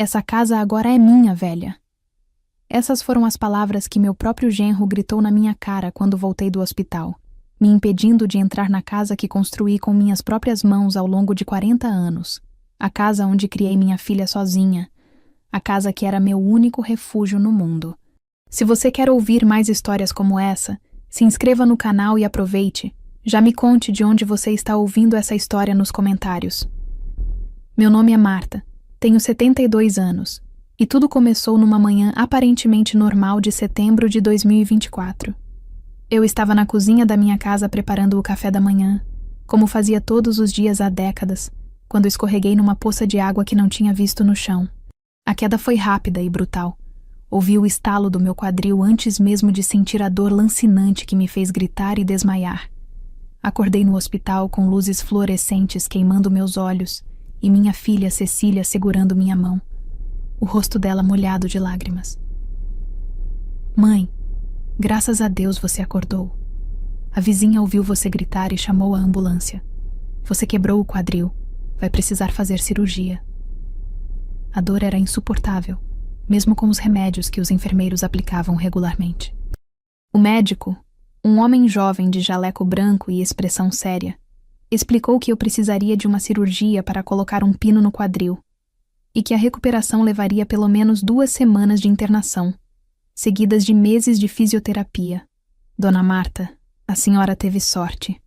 Essa casa agora é minha, velha. Essas foram as palavras que meu próprio genro gritou na minha cara quando voltei do hospital, me impedindo de entrar na casa que construí com minhas próprias mãos ao longo de 40 anos. A casa onde criei minha filha sozinha. A casa que era meu único refúgio no mundo. Se você quer ouvir mais histórias como essa, se inscreva no canal e aproveite. Já me conte de onde você está ouvindo essa história nos comentários. Meu nome é Marta, tenho 72 anos, e tudo começou numa manhã aparentemente normal de setembro de 2024. Eu estava na cozinha da minha casa preparando o café da manhã, como fazia todos os dias há décadas, quando escorreguei numa poça de água que não tinha visto no chão. A queda foi rápida e brutal. Ouvi o estalo do meu quadril antes mesmo de sentir a dor lancinante que me fez gritar e desmaiar. Acordei no hospital com luzes fluorescentes queimando meus olhos e minha filha Cecília segurando minha mão, o rosto dela molhado de lágrimas. Mãe, graças a Deus você acordou. A vizinha ouviu você gritar e chamou a ambulância. Você quebrou o quadril. Vai precisar fazer cirurgia. A dor era insuportável, mesmo com os remédios que os enfermeiros aplicavam regularmente. O médico, um homem jovem de jaleco branco e expressão séria, explicou que eu precisaria de uma cirurgia para colocar um pino no quadril e que a recuperação levaria pelo menos 2 semanas de internação, seguidas de meses de fisioterapia. Dona Marta, a senhora teve sorte,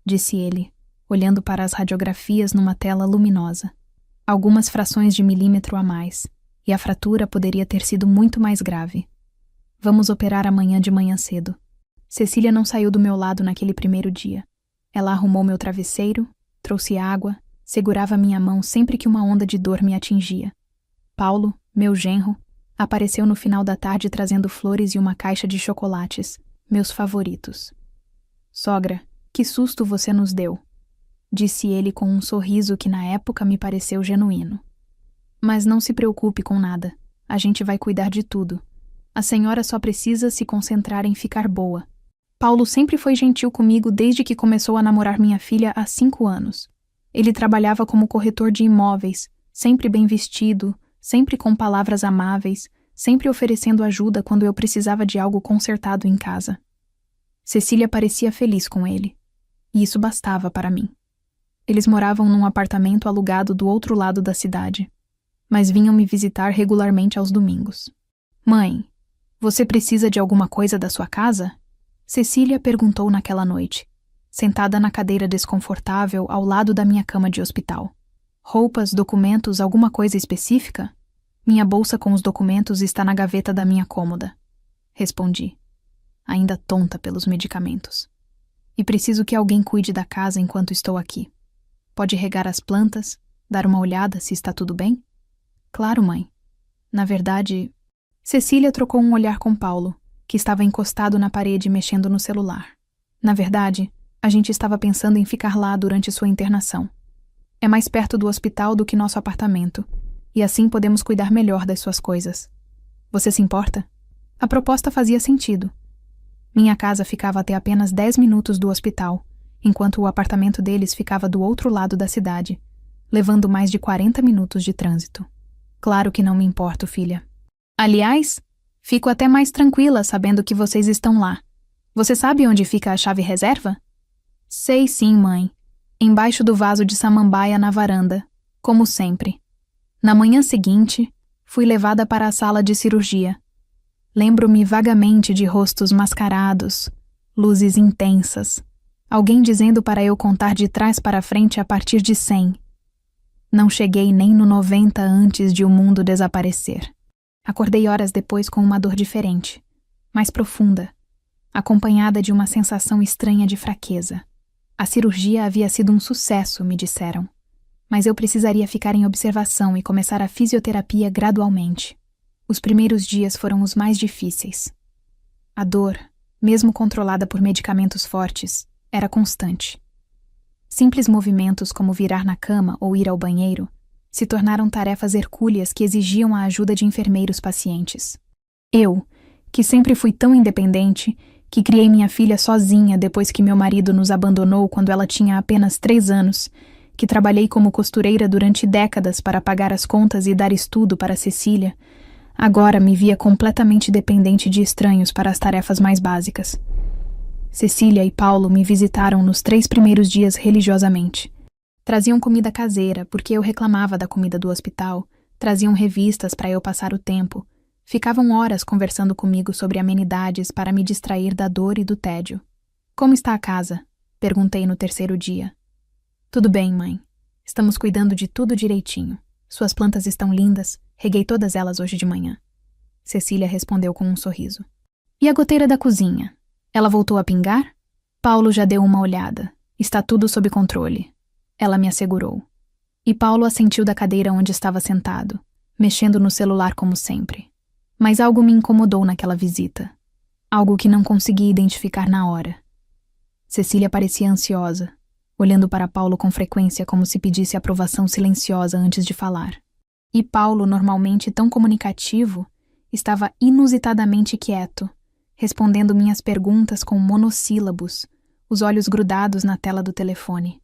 disse ele, olhando para as radiografias numa tela luminosa. Algumas frações de milímetro a mais, e a fratura poderia ter sido muito mais grave. Vamos operar amanhã de manhã cedo. Cecília não saiu do meu lado naquele primeiro dia. Ela arrumou meu travesseiro, trouxe água, segurava minha mão sempre que uma onda de dor me atingia. Paulo, meu genro, apareceu no final da tarde trazendo flores e uma caixa de chocolates, meus favoritos. Sogra, que susto você nos deu, disse ele com um sorriso que na época me pareceu genuíno. Mas não se preocupe com nada, a gente vai cuidar de tudo. A senhora só precisa se concentrar em ficar boa. Paulo sempre foi gentil comigo desde que começou a namorar minha filha há 5 anos. Ele trabalhava como corretor de imóveis, sempre bem vestido, sempre com palavras amáveis, sempre oferecendo ajuda quando eu precisava de algo consertado em casa. Cecília parecia feliz com ele, e isso bastava para mim. Eles moravam num apartamento alugado do outro lado da cidade, mas vinham me visitar regularmente aos domingos. Mãe, você precisa de alguma coisa da sua casa? Cecília perguntou naquela noite, sentada na cadeira desconfortável ao lado da minha cama de hospital. Roupas, documentos, alguma coisa específica? Minha bolsa com os documentos está na gaveta da minha cômoda, respondi, ainda tonta pelos medicamentos. E preciso que alguém cuide da casa enquanto estou aqui. Pode regar as plantas, dar uma olhada se está tudo bem? Claro, mãe. Na verdade... Cecília trocou um olhar com Paulo, que estava encostado na parede mexendo no celular. Na verdade, a gente estava pensando em ficar lá durante sua internação. É mais perto do hospital do que nosso apartamento, e assim podemos cuidar melhor das suas coisas. Você se importa? A proposta fazia sentido. Minha casa ficava até apenas 10 minutos do hospital, enquanto o apartamento deles ficava do outro lado da cidade, levando mais de 40 minutos de trânsito. Claro que não me importo, filha. Aliás, fico até mais tranquila sabendo que vocês estão lá. Você sabe onde fica a chave reserva? Sei sim, mãe. Embaixo do vaso de samambaia na varanda, como sempre. Na manhã seguinte, fui levada para a sala de cirurgia. Lembro-me vagamente de rostos mascarados, luzes intensas, alguém dizendo para eu contar de trás para frente a partir de 100. Não cheguei nem no 90 antes de o mundo desaparecer. Acordei horas depois com uma dor diferente, mais profunda, acompanhada de uma sensação estranha de fraqueza. A cirurgia havia sido um sucesso, me disseram, mas eu precisaria ficar em observação e começar a fisioterapia gradualmente. Os primeiros dias foram os mais difíceis. A dor, mesmo controlada por medicamentos fortes, era constante. Simples movimentos como virar na cama ou ir ao banheiro se tornaram tarefas hercúleas que exigiam a ajuda de enfermeiros pacientes. Eu, que sempre fui tão independente, que criei minha filha sozinha depois que meu marido nos abandonou quando ela tinha apenas 3 anos, que trabalhei como costureira durante décadas para pagar as contas e dar estudo para Cecília, agora me via completamente dependente de estranhos para as tarefas mais básicas. Cecília e Paulo me visitaram nos 3 primeiros dias religiosamente. Traziam comida caseira, porque eu reclamava da comida do hospital, traziam revistas para eu passar o tempo, ficavam horas conversando comigo sobre amenidades para me distrair da dor e do tédio. Como está a casa? Perguntei no 3º dia. Tudo bem, mãe. Estamos cuidando de tudo direitinho. Suas plantas estão lindas, reguei todas elas hoje de manhã. Cecília respondeu com um sorriso. E a goteira da cozinha? Ela voltou a pingar? Paulo já deu uma olhada. Está tudo sob controle. Ela me assegurou. E Paulo assentiu da cadeira onde estava sentado, mexendo no celular como sempre. Mas algo me incomodou naquela visita. Algo que não consegui identificar na hora. Cecília parecia ansiosa, olhando para Paulo com frequência como se pedisse aprovação silenciosa antes de falar. E Paulo, normalmente tão comunicativo, estava inusitadamente quieto, respondendo minhas perguntas com monossílabos, os olhos grudados na tela do telefone.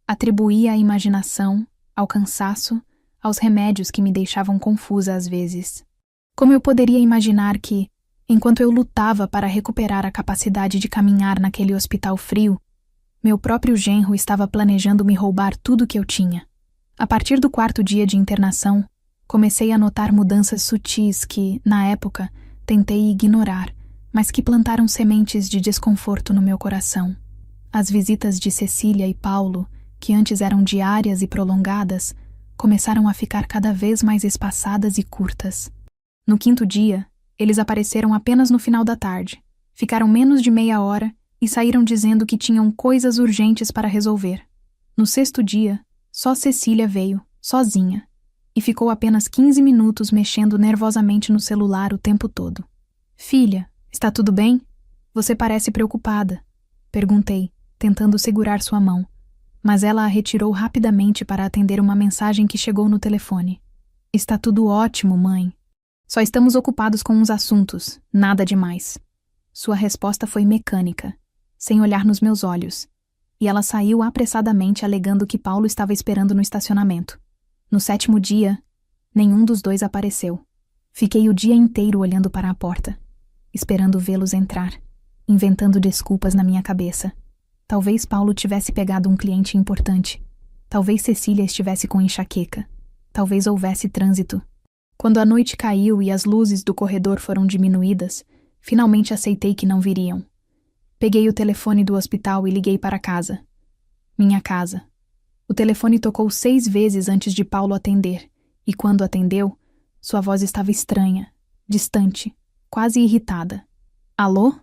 Atribuía à imaginação, ao cansaço, aos remédios que me deixavam confusa às vezes. Como eu poderia imaginar que, enquanto eu lutava para recuperar a capacidade de caminhar naquele hospital frio, meu próprio genro estava planejando me roubar tudo que eu tinha? A partir do 4º dia de internação, comecei a notar mudanças sutis que, na época, tentei ignorar, mas que plantaram sementes de desconforto no meu coração. As visitas de Cecília e Paulo, que antes eram diárias e prolongadas, começaram a ficar cada vez mais espaçadas e curtas. No 5º dia, eles apareceram apenas no final da tarde, ficaram menos de meia hora e saíram dizendo que tinham coisas urgentes para resolver. No 6º dia, só Cecília veio, sozinha, e ficou apenas 15 minutos mexendo nervosamente no celular o tempo todo. Filha, está tudo bem? Você parece preocupada. Perguntei, tentando segurar sua mão, mas ela a retirou rapidamente para atender uma mensagem que chegou no telefone. Está tudo ótimo, mãe. Só estamos ocupados com uns assuntos, nada demais. Sua resposta foi mecânica, sem olhar nos meus olhos, e ela saiu apressadamente alegando que Paulo estava esperando no estacionamento. No 7º dia, nenhum dos dois apareceu. Fiquei o dia inteiro olhando para a porta, esperando vê-los entrar, inventando desculpas na minha cabeça. Talvez Paulo tivesse pegado um cliente importante. Talvez Cecília estivesse com enxaqueca. Talvez houvesse trânsito. Quando a noite caiu e as luzes do corredor foram diminuídas, finalmente aceitei que não viriam. Peguei o telefone do hospital e liguei para casa. Minha casa. O telefone tocou 6 vezes antes de Paulo atender, e quando atendeu, sua voz estava estranha, distante, quase irritada. Alô?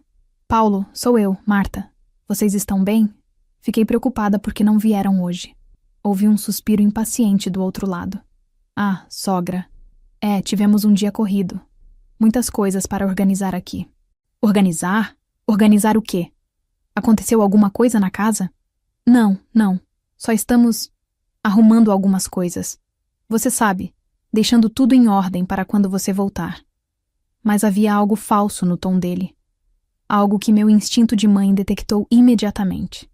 Paulo, sou eu, Marta. Vocês estão bem? Fiquei preocupada porque não vieram hoje. Ouvi um suspiro impaciente do outro lado. Ah, sogra. Tivemos um dia corrido. Muitas coisas para organizar aqui. Organizar? Organizar o quê? Aconteceu alguma coisa na casa? Não. Só estamos arrumando algumas coisas. Você sabe, deixando tudo em ordem para quando você voltar. Mas havia algo falso no tom dele. Algo que meu instinto de mãe detectou imediatamente.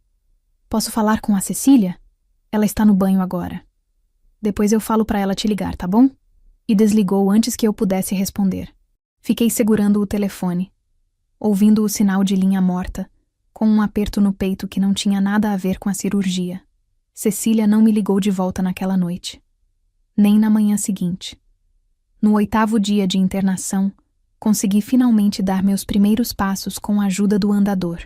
Posso falar com a Cecília? Ela está no banho agora. Depois eu falo para ela te ligar, tá bom? E desligou antes que eu pudesse responder. Fiquei segurando o telefone, ouvindo o sinal de linha morta, com um aperto no peito que não tinha nada a ver com a cirurgia. Cecília não me ligou de volta naquela noite. Nem na manhã seguinte. No 8º dia de internação, consegui finalmente dar meus primeiros passos com a ajuda do andador.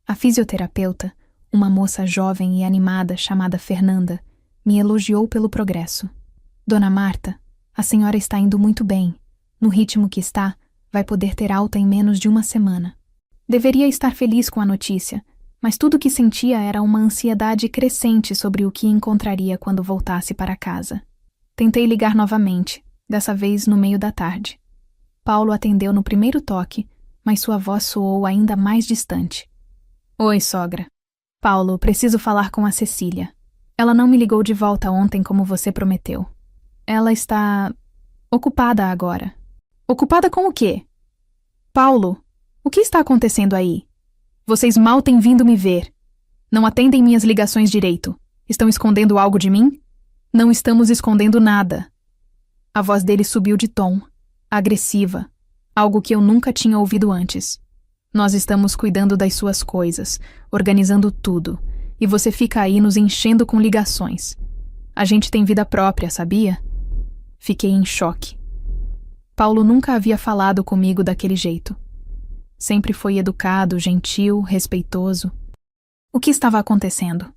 A fisioterapeuta, uma moça jovem e animada chamada Fernanda, me elogiou pelo progresso. Dona Marta, a senhora está indo muito bem. No ritmo que está, vai poder ter alta em menos de uma semana. Deveria estar feliz com a notícia, mas tudo o que sentia era uma ansiedade crescente sobre o que encontraria quando voltasse para casa. Tentei ligar novamente, dessa vez no meio da tarde. Paulo atendeu no primeiro toque, mas sua voz soou ainda mais distante. Oi, sogra. Paulo, preciso falar com a Cecília. Ela não me ligou de volta ontem como você prometeu. Ela está ocupada agora. Ocupada com o quê? Paulo, o que está acontecendo aí? Vocês mal têm vindo me ver. Não atendem minhas ligações direito. Estão escondendo algo de mim? Não estamos escondendo nada. A voz dele subiu de tom, agressiva, algo que eu nunca tinha ouvido antes. Nós estamos cuidando das suas coisas, organizando tudo, e você fica aí nos enchendo com ligações. A gente tem vida própria, sabia? Fiquei em choque. Paulo nunca havia falado comigo daquele jeito. Sempre foi educado, gentil, respeitoso. O que estava acontecendo?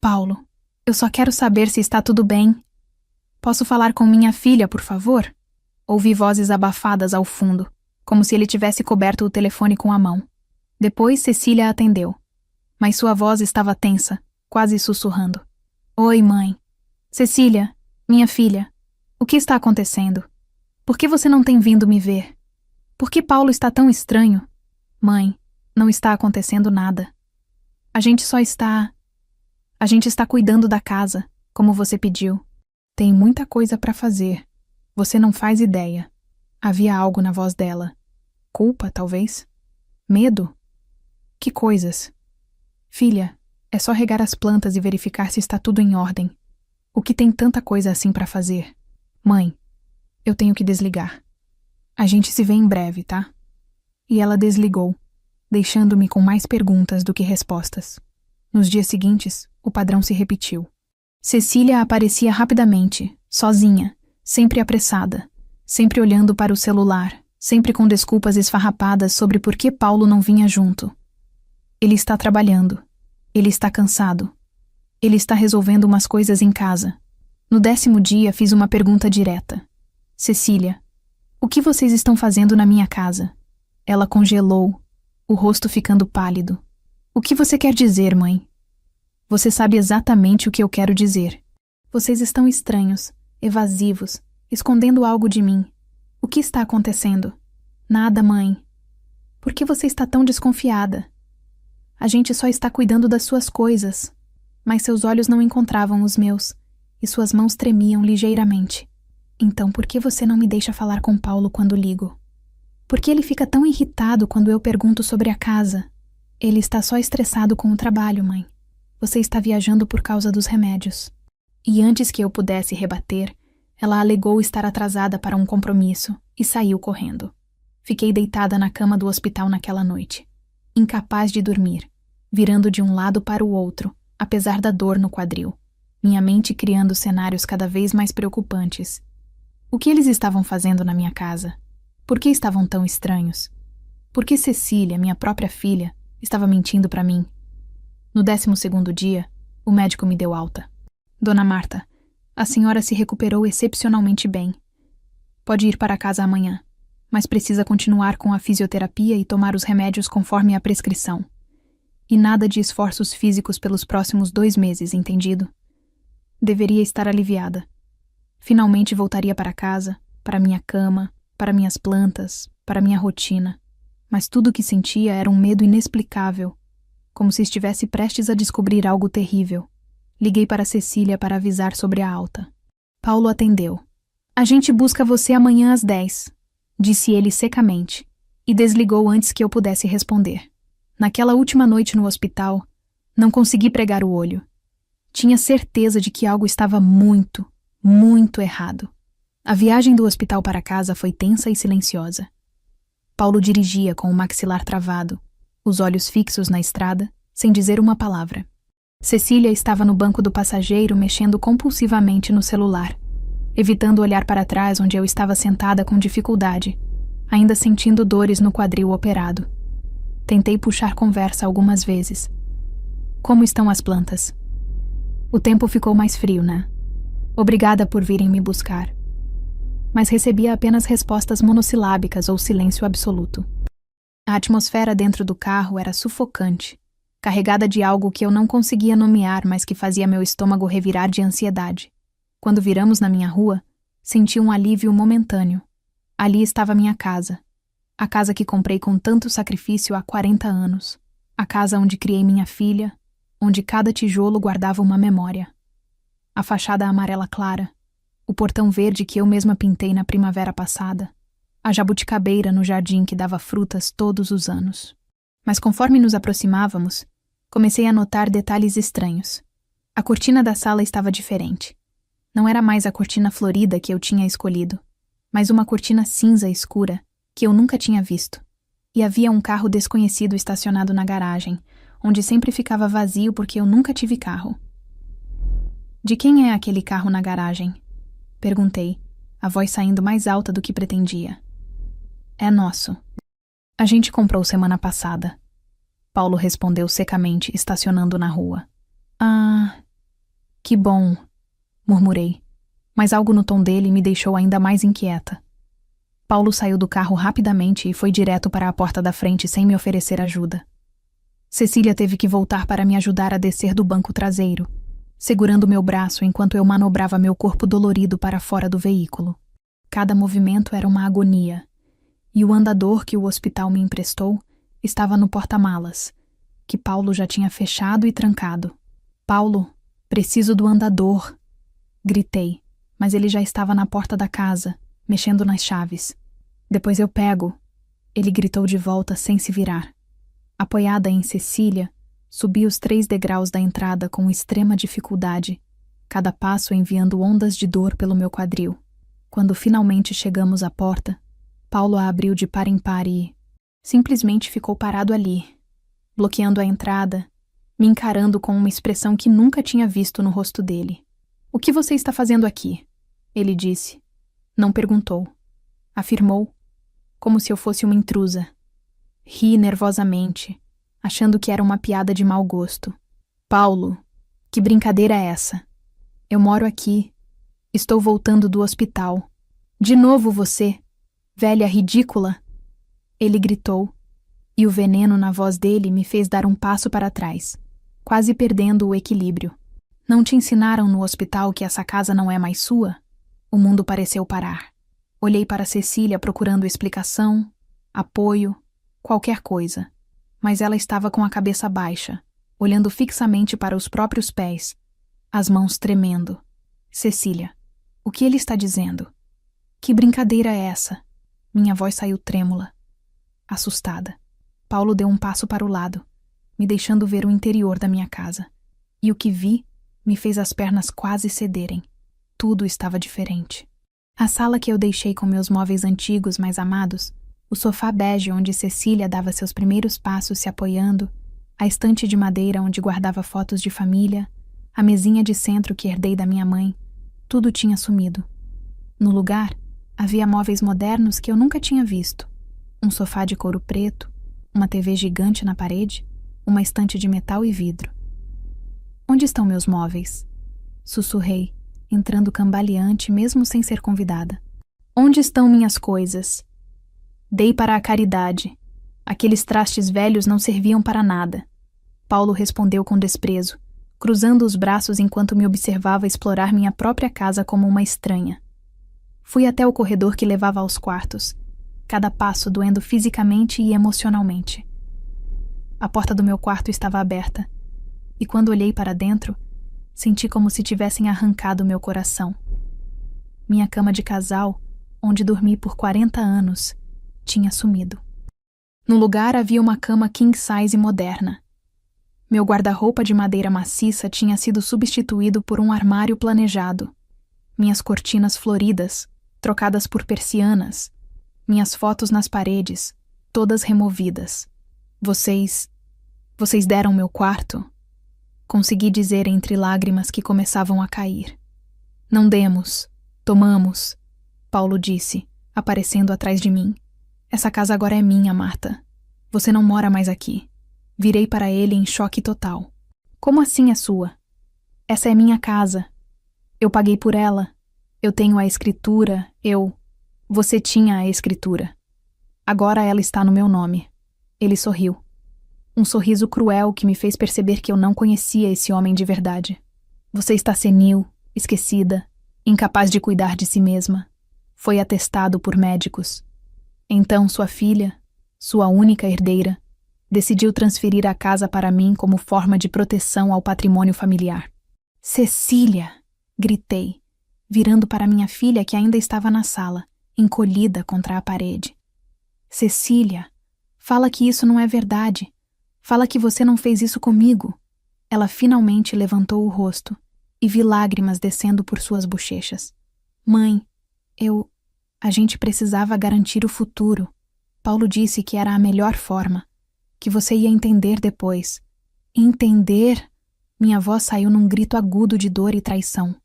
Paulo, eu só quero saber se está tudo bem. Posso falar com minha filha, por favor? Ouvi vozes abafadas ao fundo, como se ele tivesse coberto o telefone com a mão. Depois Cecília atendeu, mas sua voz estava tensa, quase sussurrando. Oi, mãe. Cecília, minha filha, o que está acontecendo? Por que você não tem vindo me ver? Por que Paulo está tão estranho? Mãe, não está acontecendo nada. A gente está cuidando da casa, como você pediu. Tem muita coisa para fazer. Você não faz ideia. Havia algo na voz dela. Culpa, talvez? Medo? Que coisas? Filha, é só regar as plantas e verificar se está tudo em ordem. O que tem tanta coisa assim para fazer? Mãe, eu tenho que desligar. A gente se vê em breve, tá? E ela desligou, deixando-me com mais perguntas do que respostas. Nos dias seguintes, o padrão se repetiu. Cecília aparecia rapidamente, sozinha, sempre apressada, sempre olhando para o celular, sempre com desculpas esfarrapadas sobre por que Paulo não vinha junto. Ele está trabalhando. Ele está cansado. Ele está resolvendo umas coisas em casa. No 10º dia, fiz uma pergunta direta. Cecília, o que vocês estão fazendo na minha casa? Ela congelou, o rosto ficando pálido. O que você quer dizer, mãe? Você sabe exatamente o que eu quero dizer. Vocês estão estranhos, evasivos, escondendo algo de mim. O que está acontecendo? Nada, mãe. Por que você está tão desconfiada? A gente só está cuidando das suas coisas. Mas seus olhos não encontravam os meus, e suas mãos tremiam ligeiramente. Então por que você não me deixa falar com Paulo quando ligo? Por que ele fica tão irritado quando eu pergunto sobre a casa? Ele está só estressado com o trabalho, mãe. Você está viajando por causa dos remédios. E antes que eu pudesse rebater, ela alegou estar atrasada para um compromisso e saiu correndo. Fiquei deitada na cama do hospital naquela noite, incapaz de dormir, virando de um lado para o outro, apesar da dor no quadril, minha mente criando cenários cada vez mais preocupantes. O que eles estavam fazendo na minha casa? Por que estavam tão estranhos? Por que Cecília, minha própria filha, estava mentindo para mim? No 12º dia, o médico me deu alta. Dona Marta, a senhora se recuperou excepcionalmente bem. Pode ir para casa amanhã, mas precisa continuar com a fisioterapia e tomar os remédios conforme a prescrição. E nada de esforços físicos pelos próximos 2 meses, entendido? Deveria estar aliviada. Finalmente voltaria para casa, para minha cama, para minhas plantas, para minha rotina. Mas tudo o que sentia era um medo inexplicável, como se estivesse prestes a descobrir algo terrível. Liguei para Cecília para avisar sobre a alta. Paulo atendeu. A gente busca você amanhã às 10, disse ele secamente, e desligou antes que eu pudesse responder. Naquela última noite no hospital, não consegui pregar o olho. Tinha certeza de que algo estava muito, muito errado. A viagem do hospital para casa foi tensa e silenciosa. Paulo dirigia com o maxilar travado, os olhos fixos na estrada, sem dizer uma palavra. Cecília estava no banco do passageiro mexendo compulsivamente no celular, evitando olhar para trás onde eu estava sentada com dificuldade, ainda sentindo dores no quadril operado. Tentei puxar conversa algumas vezes. Como estão as plantas? O tempo ficou mais frio, né? Obrigada por virem me buscar. Mas recebia apenas respostas monossilábicas ou silêncio absoluto. A atmosfera dentro do carro era sufocante, carregada de algo que eu não conseguia nomear, mas que fazia meu estômago revirar de ansiedade. Quando viramos na minha rua, senti um alívio momentâneo. Ali estava minha casa. A casa que comprei com tanto sacrifício há 40 anos. A casa onde criei minha filha, onde cada tijolo guardava uma memória. A fachada amarela clara, o portão verde que eu mesma pintei na primavera passada, a jabuticabeira no jardim que dava frutas todos os anos. Mas conforme nos aproximávamos, comecei a notar detalhes estranhos. A cortina da sala estava diferente. Não era mais a cortina florida que eu tinha escolhido, mas uma cortina cinza escura que eu nunca tinha visto. E havia um carro desconhecido estacionado na garagem, onde sempre ficava vazio porque eu nunca tive carro. De quem é aquele carro na garagem? Perguntei, a voz saindo mais alta do que pretendia. É nosso. A gente comprou semana passada. Paulo respondeu secamente, estacionando na rua. Ah, que bom, murmurei, mas algo no tom dele me deixou ainda mais inquieta. Paulo saiu do carro rapidamente e foi direto para a porta da frente sem me oferecer ajuda. Cecília teve que voltar para me ajudar a descer do banco traseiro, segurando meu braço enquanto eu manobrava meu corpo dolorido para fora do veículo. Cada movimento era uma agonia, e o andador que o hospital me emprestou estava no porta-malas, que Paulo já tinha fechado e trancado. Paulo, preciso do andador, gritei, mas ele já estava na porta da casa, mexendo nas chaves. Depois eu pego, ele gritou de volta sem se virar. Apoiada em Cecília, subi os 3 degraus da entrada com extrema dificuldade, cada passo enviando ondas de dor pelo meu quadril. Quando finalmente chegamos à porta, Paulo a abriu de par em par e simplesmente ficou parado ali, bloqueando a entrada, me encarando com uma expressão que nunca tinha visto no rosto dele. O que você está fazendo aqui? Ele disse. Não perguntou. Afirmou, como se eu fosse uma intrusa. Ri nervosamente, achando que era uma piada de mau gosto. Paulo, que brincadeira é essa? Eu moro aqui. Estou voltando do hospital. De novo você, velha ridícula? Ele gritou, e o veneno na voz dele me fez dar um passo para trás, quase perdendo o equilíbrio. Não te ensinaram no hospital que essa casa não é mais sua? O mundo pareceu parar. Olhei para Cecília procurando explicação, apoio, qualquer coisa, mas ela estava com a cabeça baixa, olhando fixamente para os próprios pés, as mãos tremendo. Cecília, o que ele está dizendo? Que brincadeira é essa? Minha voz saiu trêmula, assustada. Paulo deu um passo para o lado, me deixando ver o interior da minha casa. E o que vi me fez as pernas quase cederem. Tudo estava diferente. A sala que eu deixei com meus móveis antigos mais amados, o sofá bege onde Cecília dava seus primeiros passos se apoiando, a estante de madeira onde guardava fotos de família, a mesinha de centro que herdei da minha mãe, tudo tinha sumido. No lugar, havia móveis modernos que eu nunca tinha visto. Um sofá de couro preto, uma TV gigante na parede, uma estante de metal e vidro. Onde estão meus móveis? Sussurrei, entrando cambaleante mesmo sem ser convidada. Onde estão minhas coisas? Dei para a caridade. Aqueles trastes velhos não serviam para nada. Paulo respondeu com desprezo, cruzando os braços enquanto me observava explorar minha própria casa como uma estranha. Fui até o corredor que levava aos quartos, cada passo doendo fisicamente e emocionalmente. A porta do meu quarto estava aberta, e quando olhei para dentro, senti como se tivessem arrancado meu coração. Minha cama de casal, onde dormi por 40 anos, tinha sumido. No lugar havia uma cama king size moderna. Meu guarda-roupa de madeira maciça tinha sido substituído por um armário planejado. Minhas cortinas floridas, trocadas por persianas. Minhas fotos nas paredes, todas removidas. Vocês deram meu quarto? Consegui dizer entre lágrimas que começavam a cair. Não demos, tomamos, Paulo disse, aparecendo atrás de mim. Essa casa agora é minha, Marta. Você não mora mais aqui. Virei para ele em choque total. Como assim é sua? Essa é minha casa. Eu paguei por ela. Eu tenho a escritura, Você tinha a escritura. Agora ela está no meu nome. Ele sorriu. Um sorriso cruel que me fez perceber que eu não conhecia esse homem de verdade. Você está senil, esquecida, incapaz de cuidar de si mesma. Foi atestado por médicos. Então sua filha, sua única herdeira, decidiu transferir a casa para mim como forma de proteção ao patrimônio familiar. Cecília! Gritei, virando para minha filha que ainda estava na sala, encolhida contra a parede. Cecília, fala que isso não é verdade. Fala que você não fez isso comigo. Ela finalmente levantou o rosto e vi lágrimas descendo por suas bochechas. Mãe, a gente precisava garantir o futuro. Paulo disse que era a melhor forma, que você ia entender depois. Entender? Minha voz saiu num grito agudo de dor e traição.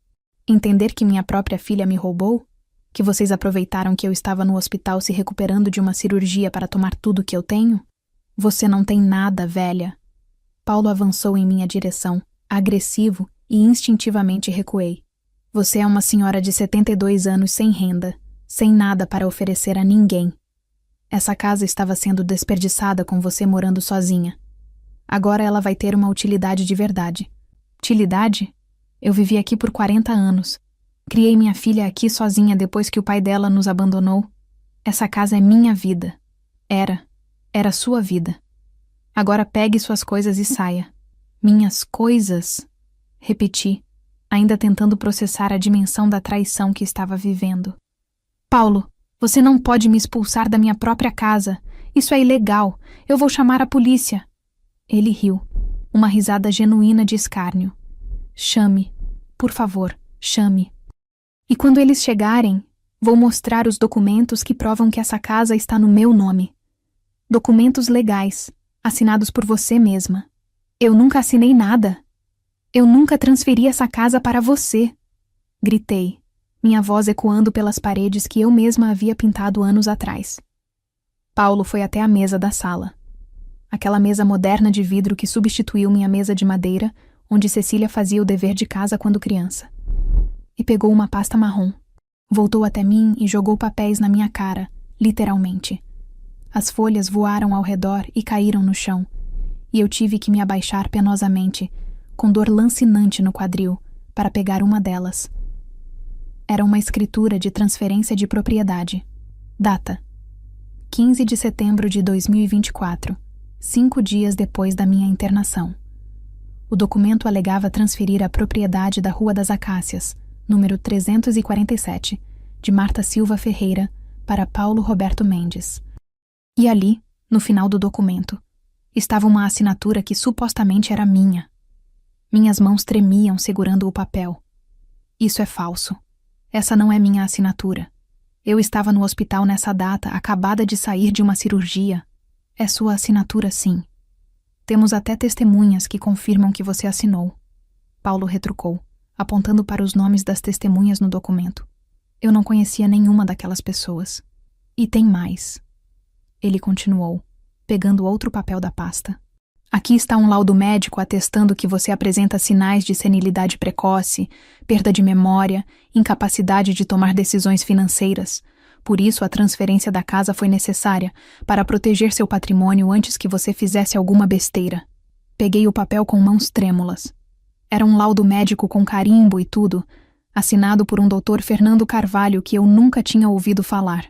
Entender que minha própria filha me roubou? Que vocês aproveitaram que eu estava no hospital se recuperando de uma cirurgia para tomar tudo que eu tenho? Você não tem nada, velha. Paulo avançou em minha direção, agressivo, e instintivamente recuei. Você é uma senhora de 72 anos sem renda, sem nada para oferecer a ninguém. Essa casa estava sendo desperdiçada com você morando sozinha. Agora ela vai ter uma utilidade de verdade. Utilidade? Eu vivi aqui por 40 anos. Criei minha filha aqui sozinha depois que o pai dela nos abandonou. Essa casa é minha vida. Era sua vida. Agora pegue suas coisas e saia. Minhas coisas? Repeti, ainda tentando processar a dimensão da traição que estava vivendo. Paulo, você não pode me expulsar da minha própria casa. Isso é ilegal. Eu vou chamar a polícia. Ele riu, uma risada genuína de escárnio. Chame, por favor, chame. E quando eles chegarem, vou mostrar os documentos que provam que essa casa está no meu nome. Documentos legais, assinados por você mesma. Eu nunca assinei nada. Eu nunca transferi essa casa para você. Gritei, minha voz ecoando pelas paredes que eu mesma havia pintado anos atrás. Paulo foi até a mesa da sala. Aquela mesa moderna de vidro que substituiu minha mesa de madeira, onde Cecília fazia o dever de casa quando criança. E pegou uma pasta marrom. Voltou até mim e jogou papéis na minha cara, literalmente. As folhas voaram ao redor e caíram no chão, e eu tive que me abaixar penosamente, com dor lancinante no quadril, para pegar uma delas. Era uma escritura de transferência de propriedade. Data: 15 de setembro de 2024, 5 dias depois da minha internação. O documento alegava transferir a propriedade da Rua das Acácias, número 347, de Marta Silva Ferreira, para Paulo Roberto Mendes. E ali, no final do documento, estava uma assinatura que supostamente era minha. Minhas mãos tremiam segurando o papel. Isso é falso. Essa não é minha assinatura. Eu estava no hospital nessa data, acabada de sair de uma cirurgia. É sua assinatura, sim. Temos até testemunhas que confirmam que você assinou. Paulo retrucou, apontando para os nomes das testemunhas no documento. Eu não conhecia nenhuma daquelas pessoas. E tem mais. Ele continuou, pegando outro papel da pasta. Aqui está um laudo médico atestando que você apresenta sinais de senilidade precoce, perda de memória, incapacidade de tomar decisões financeiras. Por isso, a transferência da casa foi necessária, para proteger seu patrimônio antes que você fizesse alguma besteira. Peguei o papel com mãos trêmulas. Era um laudo médico com carimbo e tudo, assinado por um Dr. Fernando Carvalho que eu nunca tinha ouvido falar.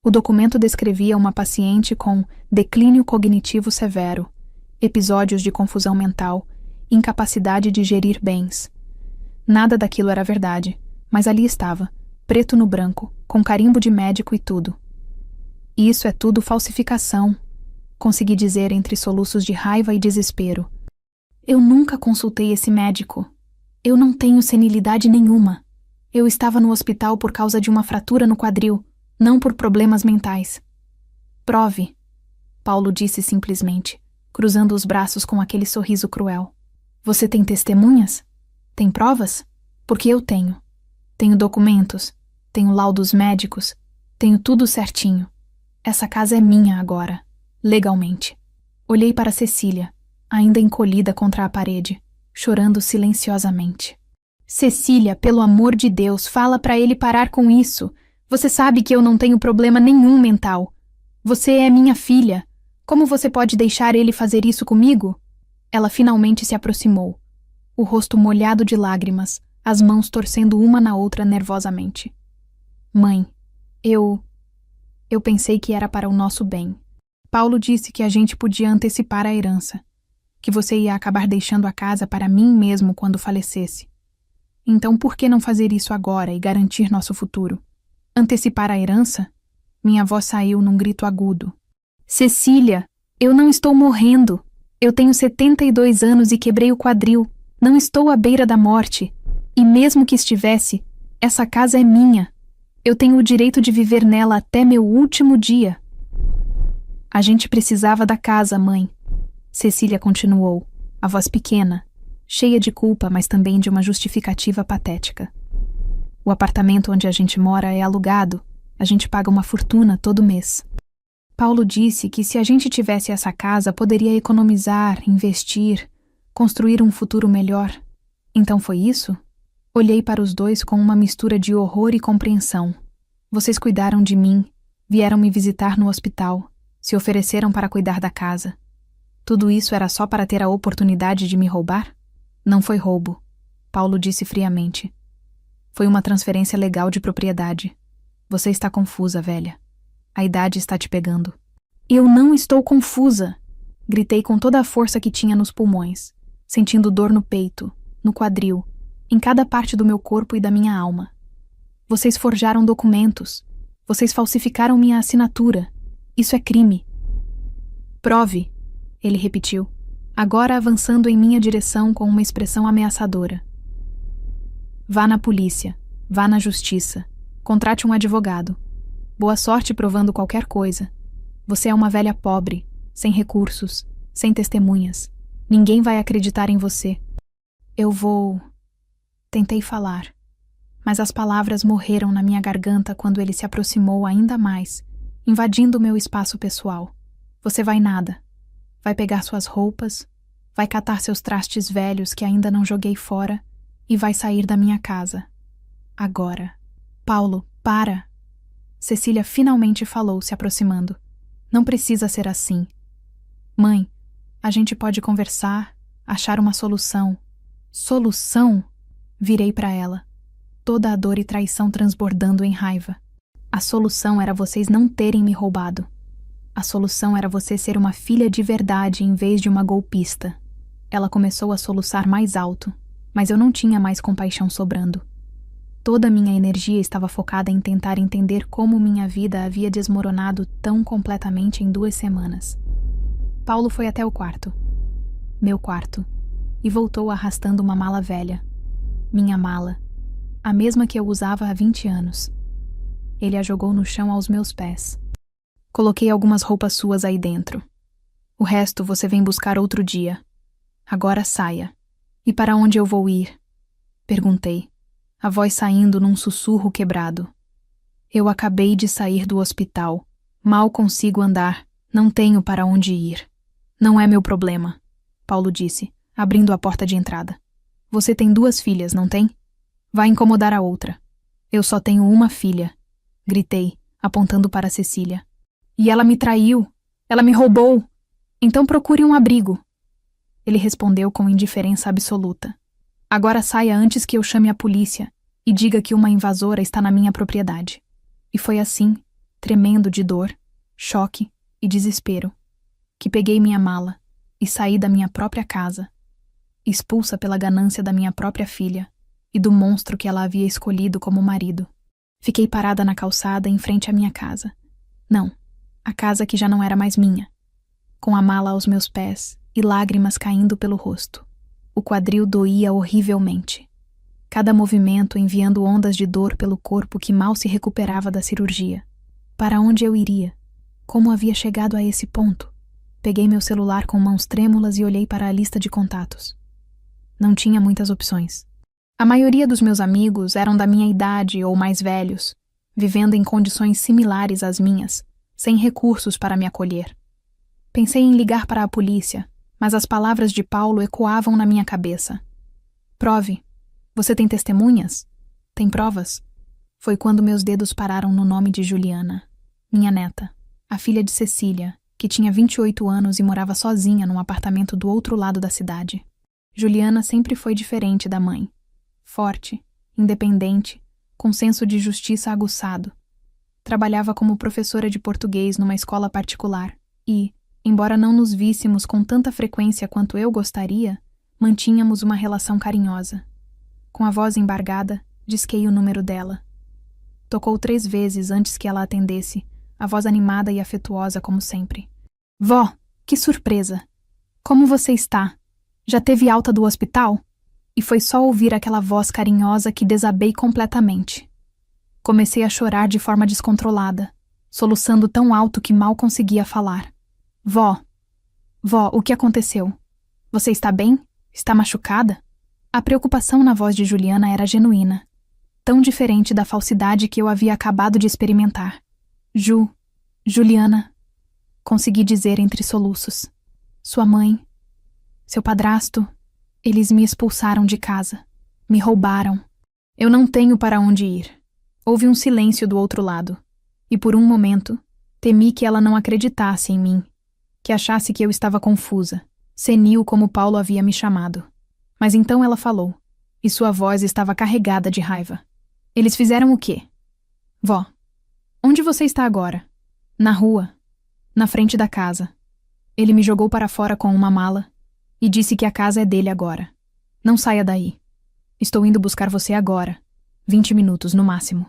O documento descrevia uma paciente com declínio cognitivo severo, episódios de confusão mental, incapacidade de gerir bens. Nada daquilo era verdade, mas ali estava, preto no branco, com carimbo de médico e tudo. Isso é tudo falsificação, consegui dizer entre soluços de raiva e desespero. Eu nunca consultei esse médico. Eu não tenho senilidade nenhuma. Eu estava no hospital por causa de uma fratura no quadril, não por problemas mentais. Prove, Paulo disse simplesmente, cruzando os braços com aquele sorriso cruel. Você tem testemunhas? Tem provas? Porque eu tenho. Tenho documentos, tenho laudos médicos, tenho tudo certinho. Essa casa é minha agora, legalmente. Olhei para Cecília, ainda encolhida contra a parede, chorando silenciosamente. Cecília, pelo amor de Deus, fala para ele parar com isso. Você sabe que eu não tenho problema nenhum mental. Você é minha filha. Como você pode deixar ele fazer isso comigo? Ela finalmente se aproximou, o rosto molhado de lágrimas, as mãos torcendo uma na outra nervosamente. Mãe, eu pensei que era para o nosso bem. Paulo disse que a gente podia antecipar a herança, que você ia acabar deixando a casa para mim mesmo quando falecesse. Então por que não fazer isso agora e garantir nosso futuro? Antecipar a herança? Minha voz saiu num grito agudo. Cecília, eu não estou morrendo. Eu tenho 72 anos e quebrei o quadril. Não estou à beira da morte. E mesmo que estivesse, essa casa é minha. Eu tenho o direito de viver nela até meu último dia. A gente precisava da casa, mãe. Cecília continuou, a voz pequena, cheia de culpa, mas também de uma justificativa patética. O apartamento onde a gente mora é alugado. A gente paga uma fortuna todo mês. Paulo disse que se a gente tivesse essa casa, poderia economizar, investir, construir um futuro melhor. Então foi isso? Olhei para os dois com uma mistura de horror e compreensão. Vocês cuidaram de mim, vieram me visitar no hospital, se ofereceram para cuidar da casa. Tudo isso era só para ter a oportunidade de me roubar? Não foi roubo, Paulo disse friamente. Foi uma transferência legal de propriedade. Você está confusa, velha. A idade está te pegando. Eu não estou confusa! Gritei com toda a força que tinha nos pulmões, sentindo dor no peito, no quadril, em cada parte do meu corpo e da minha alma. Vocês forjaram documentos. Vocês falsificaram minha assinatura. Isso é crime. Prove, ele repetiu, agora avançando em minha direção com uma expressão ameaçadora. Vá na polícia, vá na justiça, contrate um advogado. Boa sorte provando qualquer coisa. Você é uma velha pobre, sem recursos, sem testemunhas. Ninguém vai acreditar em você. Eu vou... Tentei falar, mas as palavras morreram na minha garganta quando ele se aproximou ainda mais, invadindo meu espaço pessoal. Você vai nada. Vai pegar suas roupas, vai catar seus trastes velhos que ainda não joguei fora e vai sair da minha casa. Agora. Paulo, para! Cecília finalmente falou, se aproximando. Não precisa ser assim. Mãe, a gente pode conversar, achar uma solução. Solução? Virei para ela, toda a dor e traição transbordando em raiva. A solução era vocês não terem me roubado. A solução era você ser uma filha de verdade em vez de uma golpista. Ela começou a soluçar mais alto, mas eu não tinha mais compaixão sobrando. Toda a minha energia estava focada em tentar entender como minha vida havia desmoronado tão completamente em 2 semanas. Paulo foi até o quarto. Meu quarto. E voltou arrastando uma mala velha. Minha mala. A mesma que eu usava há 20 anos. Ele a jogou no chão aos meus pés. Coloquei algumas roupas suas aí dentro. O resto você vem buscar outro dia. Agora saia. E para onde eu vou ir? Perguntei, a voz saindo num sussurro quebrado. Eu acabei de sair do hospital. Mal consigo andar. Não tenho para onde ir. Não é meu problema, Paulo disse, abrindo a porta de entrada. Você tem 2 filhas, não tem? Vai incomodar a outra. Eu só tenho uma filha, gritei, apontando para Cecília. E ela me traiu. Ela me roubou. Então procure um abrigo. Ele respondeu com indiferença absoluta. Agora saia antes que eu chame a polícia e diga que uma invasora está na minha propriedade. E foi assim, tremendo de dor, choque e desespero, que peguei minha mala e saí da minha própria casa, expulsa pela ganância da minha própria filha e do monstro que ela havia escolhido como marido. Fiquei parada na calçada em frente à minha casa. Não, a casa que já não era mais minha, com a mala aos meus pés e lágrimas caindo pelo rosto. O quadril doía horrivelmente. Cada movimento enviando ondas de dor pelo corpo que mal se recuperava da cirurgia. Para onde eu iria? Como havia chegado a esse ponto? Peguei meu celular com mãos trêmulas e olhei para a lista de contatos. Não tinha muitas opções. A maioria dos meus amigos eram da minha idade ou mais velhos, vivendo em condições similares às minhas, sem recursos para me acolher. Pensei em ligar para a polícia, mas as palavras de Paulo ecoavam na minha cabeça. Prove. Você tem testemunhas? Tem provas? Foi quando meus dedos pararam no nome de Juliana, minha neta, a filha de Cecília, que tinha 28 anos e morava sozinha num apartamento do outro lado da cidade. Juliana sempre foi diferente da mãe. Forte, independente, com senso de justiça aguçado. Trabalhava como professora de português numa escola particular e, embora não nos víssemos com tanta frequência quanto eu gostaria, mantínhamos uma relação carinhosa. Com a voz embargada, disquei o número dela. Tocou 3 vezes antes que ela atendesse, a voz animada e afetuosa como sempre. Vó, que surpresa! Como você está? Já teve alta do hospital? E foi só ouvir aquela voz carinhosa que desabei completamente. Comecei a chorar de forma descontrolada, soluçando tão alto que mal conseguia falar. Vó, o que aconteceu? Você está bem? Está machucada? A preocupação na voz de Juliana era genuína, tão diferente da falsidade que eu havia acabado de experimentar. Juliana, consegui dizer entre soluços. Sua mãe, seu padrasto, eles me expulsaram de casa. Me roubaram. Eu não tenho para onde ir. Houve um silêncio do outro lado. E por um momento, temi que ela não acreditasse em mim, que achasse que eu estava confusa, senil como Paulo havia me chamado. Mas então ela falou, e sua voz estava carregada de raiva. Eles fizeram o quê? Vó, onde você está agora? Na rua, na frente da casa. Ele me jogou para fora com uma mala e disse que a casa é dele agora. Não saia daí. Estou indo buscar você agora. 20 minutos no máximo.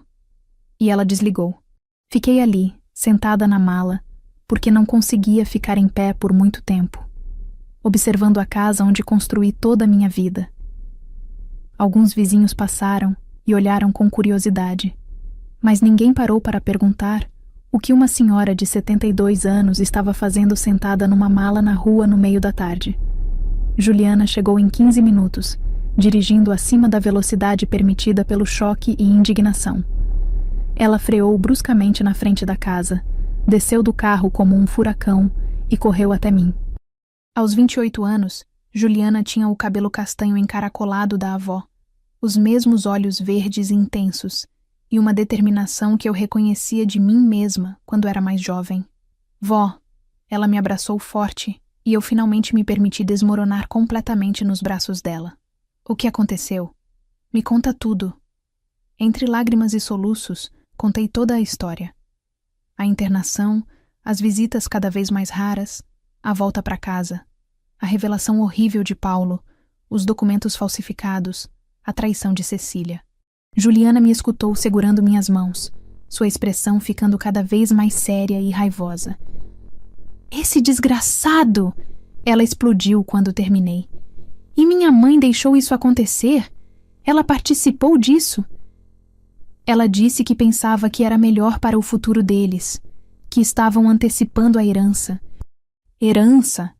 E ela desligou. Fiquei ali, sentada na mala, porque não conseguia ficar em pé por muito tempo, observando a casa onde construí toda a minha vida. Alguns vizinhos passaram e olharam com curiosidade, mas ninguém parou para perguntar o que uma senhora de 72 anos estava fazendo sentada numa mala na rua no meio da tarde. Juliana chegou em 15 minutos, dirigindo acima da velocidade permitida pelo choque e indignação. Ela freou bruscamente na frente da casa, desceu do carro como um furacão e correu até mim. Aos 28 anos, Juliana tinha o cabelo castanho encaracolado da avó, os mesmos olhos verdes intensos e uma determinação que eu reconhecia de mim mesma quando era mais jovem. Vó, ela me abraçou forte e eu finalmente me permiti desmoronar completamente nos braços dela. O que aconteceu? Me conta tudo. Entre lágrimas e soluços, contei toda a história. A internação, as visitas cada vez mais raras, a volta para casa, a revelação horrível de Paulo, os documentos falsificados, a traição de Cecília. Juliana me escutou segurando minhas mãos, sua expressão ficando cada vez mais séria e raivosa. Esse desgraçado! Ela explodiu quando terminei. E minha mãe deixou isso acontecer? Ela participou disso? Ela disse que pensava que era melhor para o futuro deles, que estavam antecipando a herança. Herança?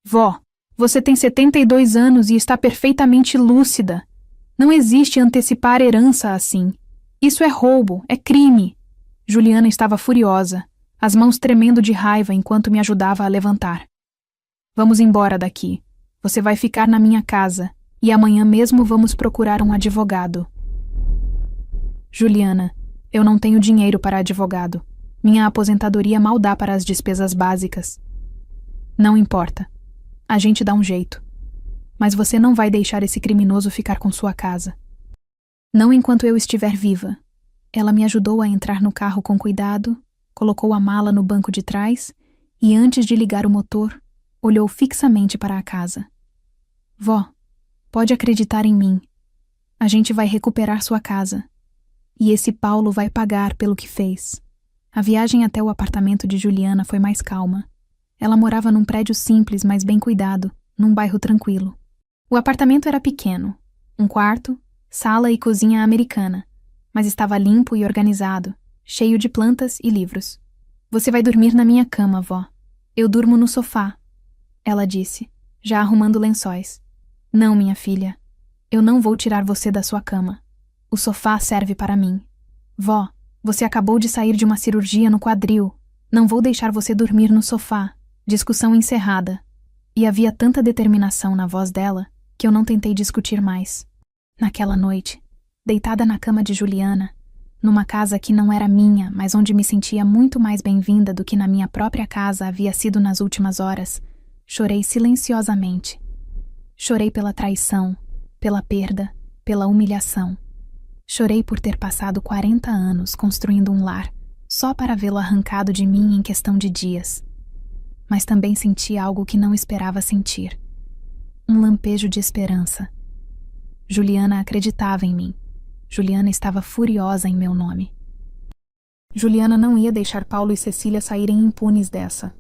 Vó, você tem 72 anos e está perfeitamente lúcida. Não existe antecipar herança assim. Isso é roubo, é crime. Juliana estava furiosa, as mãos tremendo de raiva enquanto me ajudava a levantar. Vamos embora daqui. Você vai ficar na minha casa e amanhã mesmo vamos procurar um advogado. Juliana, eu não tenho dinheiro para advogado. Minha aposentadoria mal dá para as despesas básicas. Não importa. A gente dá um jeito. Mas você não vai deixar esse criminoso ficar com sua casa. Não enquanto eu estiver viva. Ela me ajudou a entrar no carro com cuidado, colocou a mala no banco de trás e, antes de ligar o motor, olhou fixamente para a casa. Vó, pode acreditar em mim. A gente vai recuperar sua casa. E esse Paulo vai pagar pelo que fez. A viagem até o apartamento de Juliana foi mais calma. Ela morava num prédio simples, mas bem cuidado, num bairro tranquilo. O apartamento era pequeno, um quarto, sala e cozinha americana, mas estava limpo e organizado, cheio de plantas e livros. Você vai dormir na minha cama, vó. Eu durmo no sofá, ela disse, já arrumando lençóis. Não, minha filha. Eu não vou tirar você da sua cama. O sofá serve para mim. Vó, você acabou de sair de uma cirurgia no quadril. Não vou deixar você dormir no sofá. Discussão encerrada. E havia tanta determinação na voz dela que eu não tentei discutir mais. Naquela noite, deitada na cama de Juliana, numa casa que não era minha, mas onde me sentia muito mais bem-vinda do que na minha própria casa havia sido nas últimas horas, chorei silenciosamente. Chorei pela traição, pela perda, pela humilhação. Chorei por ter passado 40 anos construindo um lar, só para vê-lo arrancado de mim em questão de dias. Mas também senti algo que não esperava sentir. Um lampejo de esperança. Juliana acreditava em mim. Juliana estava furiosa em meu nome. Juliana não ia deixar Paulo e Cecília saírem impunes dessa.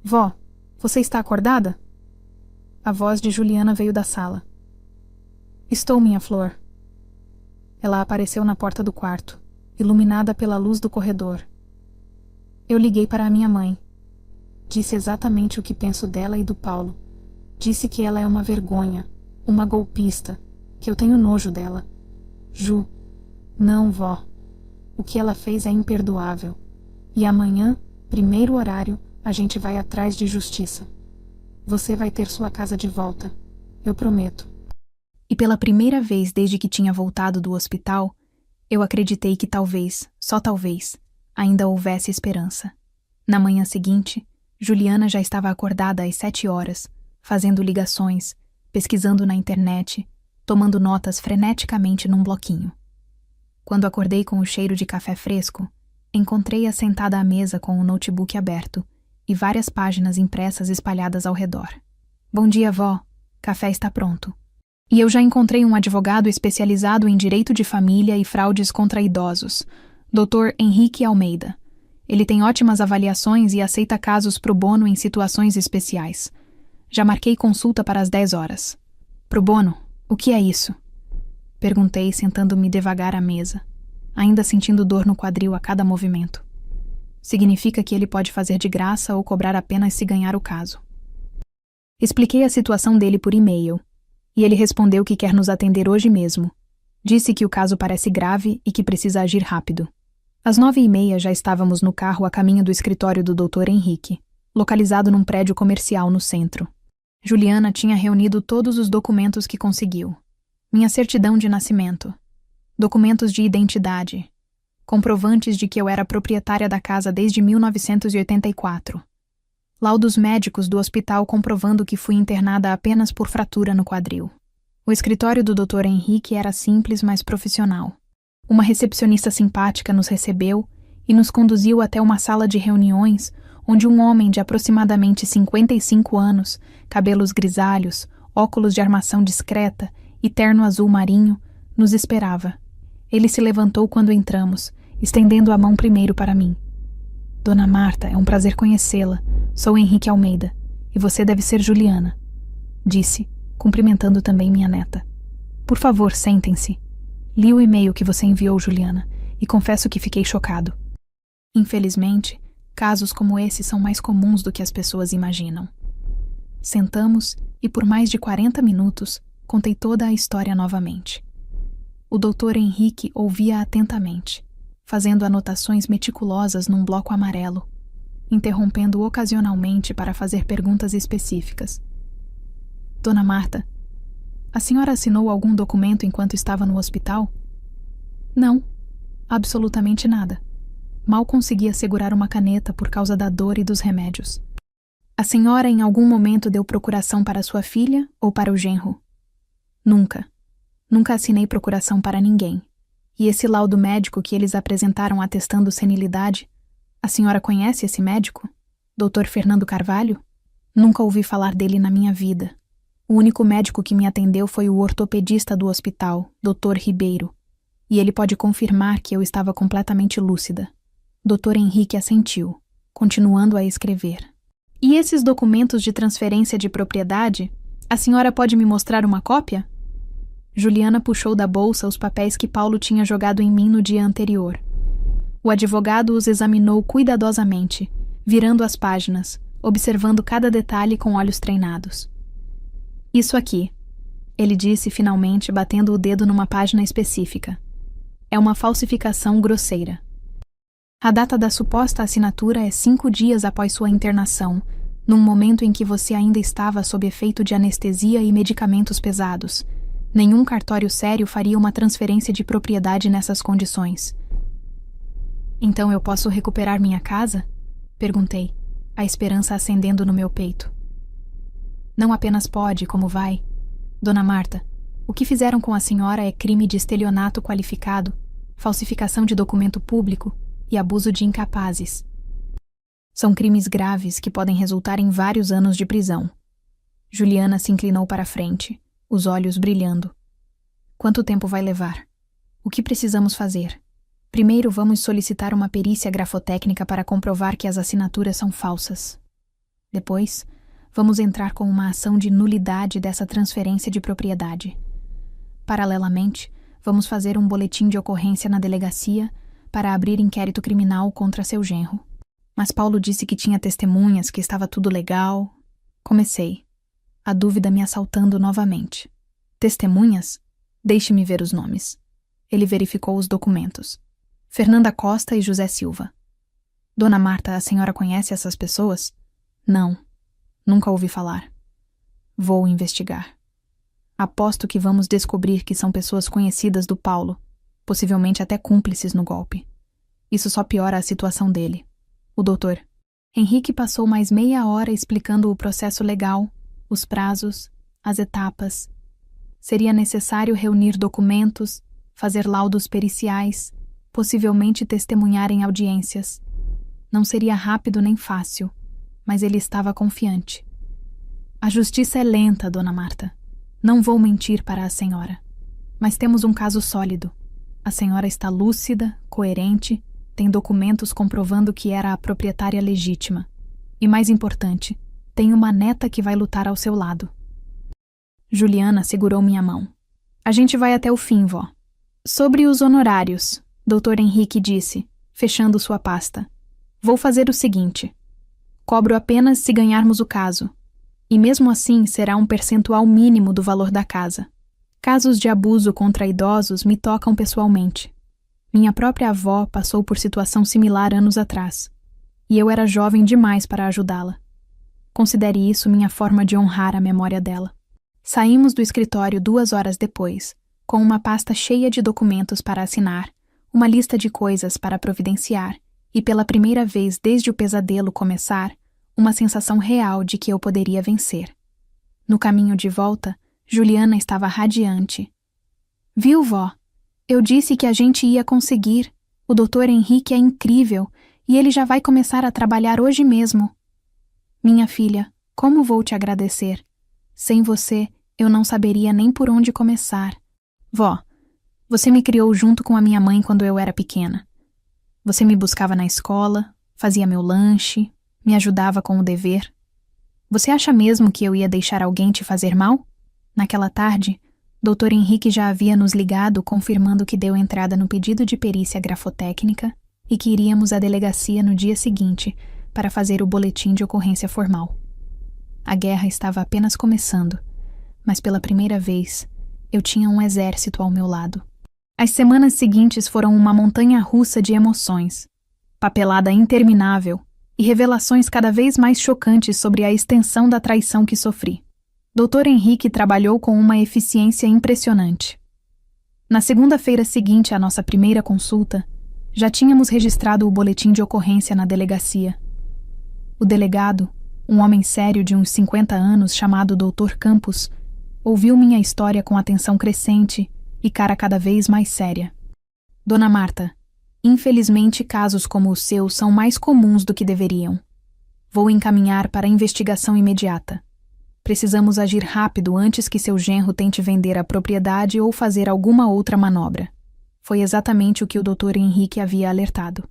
Vó, Você está acordada? A voz de Juliana veio da sala. Estou, minha flor. Ela apareceu na porta do quarto, iluminada pela luz do corredor. Eu liguei para a minha mãe. Disse exatamente o que penso dela e do Paulo. Disse que ela é uma vergonha, uma golpista, que eu tenho nojo dela. Ju, não, vó. O que ela fez é imperdoável. E amanhã, primeiro horário, a gente vai atrás de justiça. Você vai ter sua casa de volta. Eu prometo. E pela primeira vez desde que tinha voltado do hospital, eu acreditei que talvez, só talvez, ainda houvesse esperança. Na manhã seguinte, Juliana já estava acordada às 7 horas, fazendo ligações, pesquisando na internet, tomando notas freneticamente num bloquinho. Quando acordei com o cheiro de café fresco, encontrei-a sentada à mesa com o notebook aberto e várias páginas impressas espalhadas ao redor. Bom dia, vó. Café está pronto. E eu já encontrei um advogado especializado em direito de família e fraudes contra idosos, Dr. Henrique Almeida. Ele tem ótimas avaliações e aceita casos pro bono em situações especiais. Já marquei consulta para as 10 horas. Pro bono? O que é isso? Perguntei, sentando-me devagar à mesa, ainda sentindo dor no quadril a cada movimento. Significa que ele pode fazer de graça ou cobrar apenas se ganhar o caso. Expliquei a situação dele por e-mail, e ele respondeu que quer nos atender hoje mesmo. Disse que o caso parece grave e que precisa agir rápido. Às 9h30 já estávamos no carro a caminho do escritório do Dr. Henrique, localizado num prédio comercial no centro. Juliana tinha reunido todos os documentos que conseguiu. Minha certidão de nascimento, documentos de identidade, comprovantes de que eu era proprietária da casa desde 1984, laudos médicos do hospital comprovando que fui internada apenas por fratura no quadril. O escritório do Dr. Henrique era simples, mas profissional. Uma recepcionista simpática nos recebeu e nos conduziu até uma sala de reuniões onde um homem de aproximadamente 55 anos, cabelos grisalhos, óculos de armação discreta e terno azul marinho, nos esperava. Ele se levantou quando entramos, estendendo a mão primeiro para mim. Dona Marta, é um prazer conhecê-la. Sou Henrique Almeida, e você deve ser Juliana, disse, cumprimentando também minha neta. Por favor, sentem-se. Li o e-mail que você enviou, Juliana, e confesso que fiquei chocado. Infelizmente, casos como esse são mais comuns do que as pessoas imaginam. Sentamos e por mais de 40 minutos contei toda a história novamente. O Dr. Henrique ouvia atentamente, fazendo anotações meticulosas num bloco amarelo, interrompendo ocasionalmente para fazer perguntas específicas. Dona Marta, a senhora assinou algum documento enquanto estava no hospital? Não, absolutamente nada. Mal conseguia segurar uma caneta por causa da dor e dos remédios. A senhora em algum momento deu procuração para sua filha ou para o genro? Nunca. Nunca assinei procuração para ninguém. E esse laudo médico que eles apresentaram atestando senilidade, a senhora conhece esse médico? Dr. Fernando Carvalho? Nunca ouvi falar dele na minha vida. O único médico que me atendeu foi o ortopedista do hospital, Dr. Ribeiro, e ele pode confirmar que eu estava completamente lúcida. Dr. Henrique assentiu, continuando a escrever. E esses documentos de transferência de propriedade? A senhora pode me mostrar uma cópia? Juliana puxou da bolsa os papéis que Paulo tinha jogado em mim no dia anterior. O advogado os examinou cuidadosamente, virando as páginas, observando cada detalhe com olhos treinados. Isso aqui, ele disse finalmente, batendo o dedo numa página específica. É uma falsificação grosseira. A data da suposta assinatura é 5 dias após sua internação, num momento em que você ainda estava sob efeito de anestesia e medicamentos pesados. Nenhum cartório sério faria uma transferência de propriedade nessas condições. Então eu posso recuperar minha casa? Perguntei, a esperança acendendo no meu peito. Não apenas pode, como vai. Dona Marta, o que fizeram com a senhora é crime de estelionato qualificado, falsificação de documento público e abuso de incapazes. São crimes graves que podem resultar em vários anos de prisão. Juliana se inclinou para a frente, os olhos brilhando. Quanto tempo vai levar? O que precisamos fazer? Primeiro vamos solicitar uma perícia grafotécnica para comprovar que as assinaturas são falsas. Depois, vamos entrar com uma ação de nulidade dessa transferência de propriedade. Paralelamente, vamos fazer um boletim de ocorrência na delegacia para abrir inquérito criminal contra seu genro. Mas Paulo disse que tinha testemunhas, que estava tudo legal. Comecei, a dúvida me assaltando novamente. Testemunhas? Deixe-me ver os nomes. Ele verificou os documentos. Fernanda Costa e José Silva. Dona Marta, a senhora conhece essas pessoas? Não. Nunca ouvi falar. Vou investigar. Aposto que vamos descobrir que são pessoas conhecidas do Paulo, possivelmente até cúmplices no golpe. Isso só piora a situação dele. O doutor. Henrique passou mais meia hora explicando o processo legal, os prazos, as etapas. Seria necessário reunir documentos, fazer laudos periciais, possivelmente testemunhar em audiências. Não seria rápido nem fácil, mas ele estava confiante. A justiça é lenta, Dona Marta. Não vou mentir para a senhora. Mas temos um caso sólido. A senhora está lúcida, coerente, tem documentos comprovando que era a proprietária legítima. E mais importante, tem uma neta que vai lutar ao seu lado. Juliana segurou minha mão. A gente vai até o fim, vó. Sobre os honorários, Dr. Henrique disse, fechando sua pasta. Vou fazer o seguinte. Cobro apenas se ganharmos o caso. E mesmo assim será um percentual mínimo do valor da casa. Casos de abuso contra idosos me tocam pessoalmente. Minha própria avó passou por situação similar anos atrás. E eu era jovem demais para ajudá-la. Considere isso minha forma de honrar a memória dela. Saímos do escritório 2 horas depois, com uma pasta cheia de documentos para assinar, uma lista de coisas para providenciar e, pela primeira vez desde o pesadelo começar, uma sensação real de que eu poderia vencer. No caminho de volta, Juliana estava radiante. Viu, vó? Eu disse que a gente ia conseguir. O Dr. Henrique é incrível e ele já vai começar a trabalhar hoje mesmo. Minha filha, como vou te agradecer? Sem você, eu não saberia nem por onde começar. Vó, você me criou junto com a minha mãe quando eu era pequena. Você me buscava na escola, fazia meu lanche, me ajudava com o dever. Você acha mesmo que eu ia deixar alguém te fazer mal? Naquela tarde, Dr. Henrique já havia nos ligado confirmando que deu entrada no pedido de perícia grafotécnica e que iríamos à delegacia no dia seguinte para fazer o boletim de ocorrência formal. A guerra estava apenas começando, mas pela primeira vez eu tinha um exército ao meu lado. As semanas seguintes foram uma montanha-russa de emoções, papelada interminável e revelações cada vez mais chocantes sobre a extensão da traição que sofri. Dr. Henrique trabalhou com uma eficiência impressionante. Na segunda-feira seguinte à nossa primeira consulta, já tínhamos registrado o boletim de ocorrência na delegacia. O delegado, um homem sério de uns 50 anos chamado Dr. Campos, ouviu minha história com atenção crescente e cara cada vez mais séria. Dona Marta, infelizmente casos como o seu são mais comuns do que deveriam. Vou encaminhar para investigação imediata. Precisamos agir rápido antes que seu genro tente vender a propriedade ou fazer alguma outra manobra. Foi exatamente o que o Dr. Henrique havia alertado.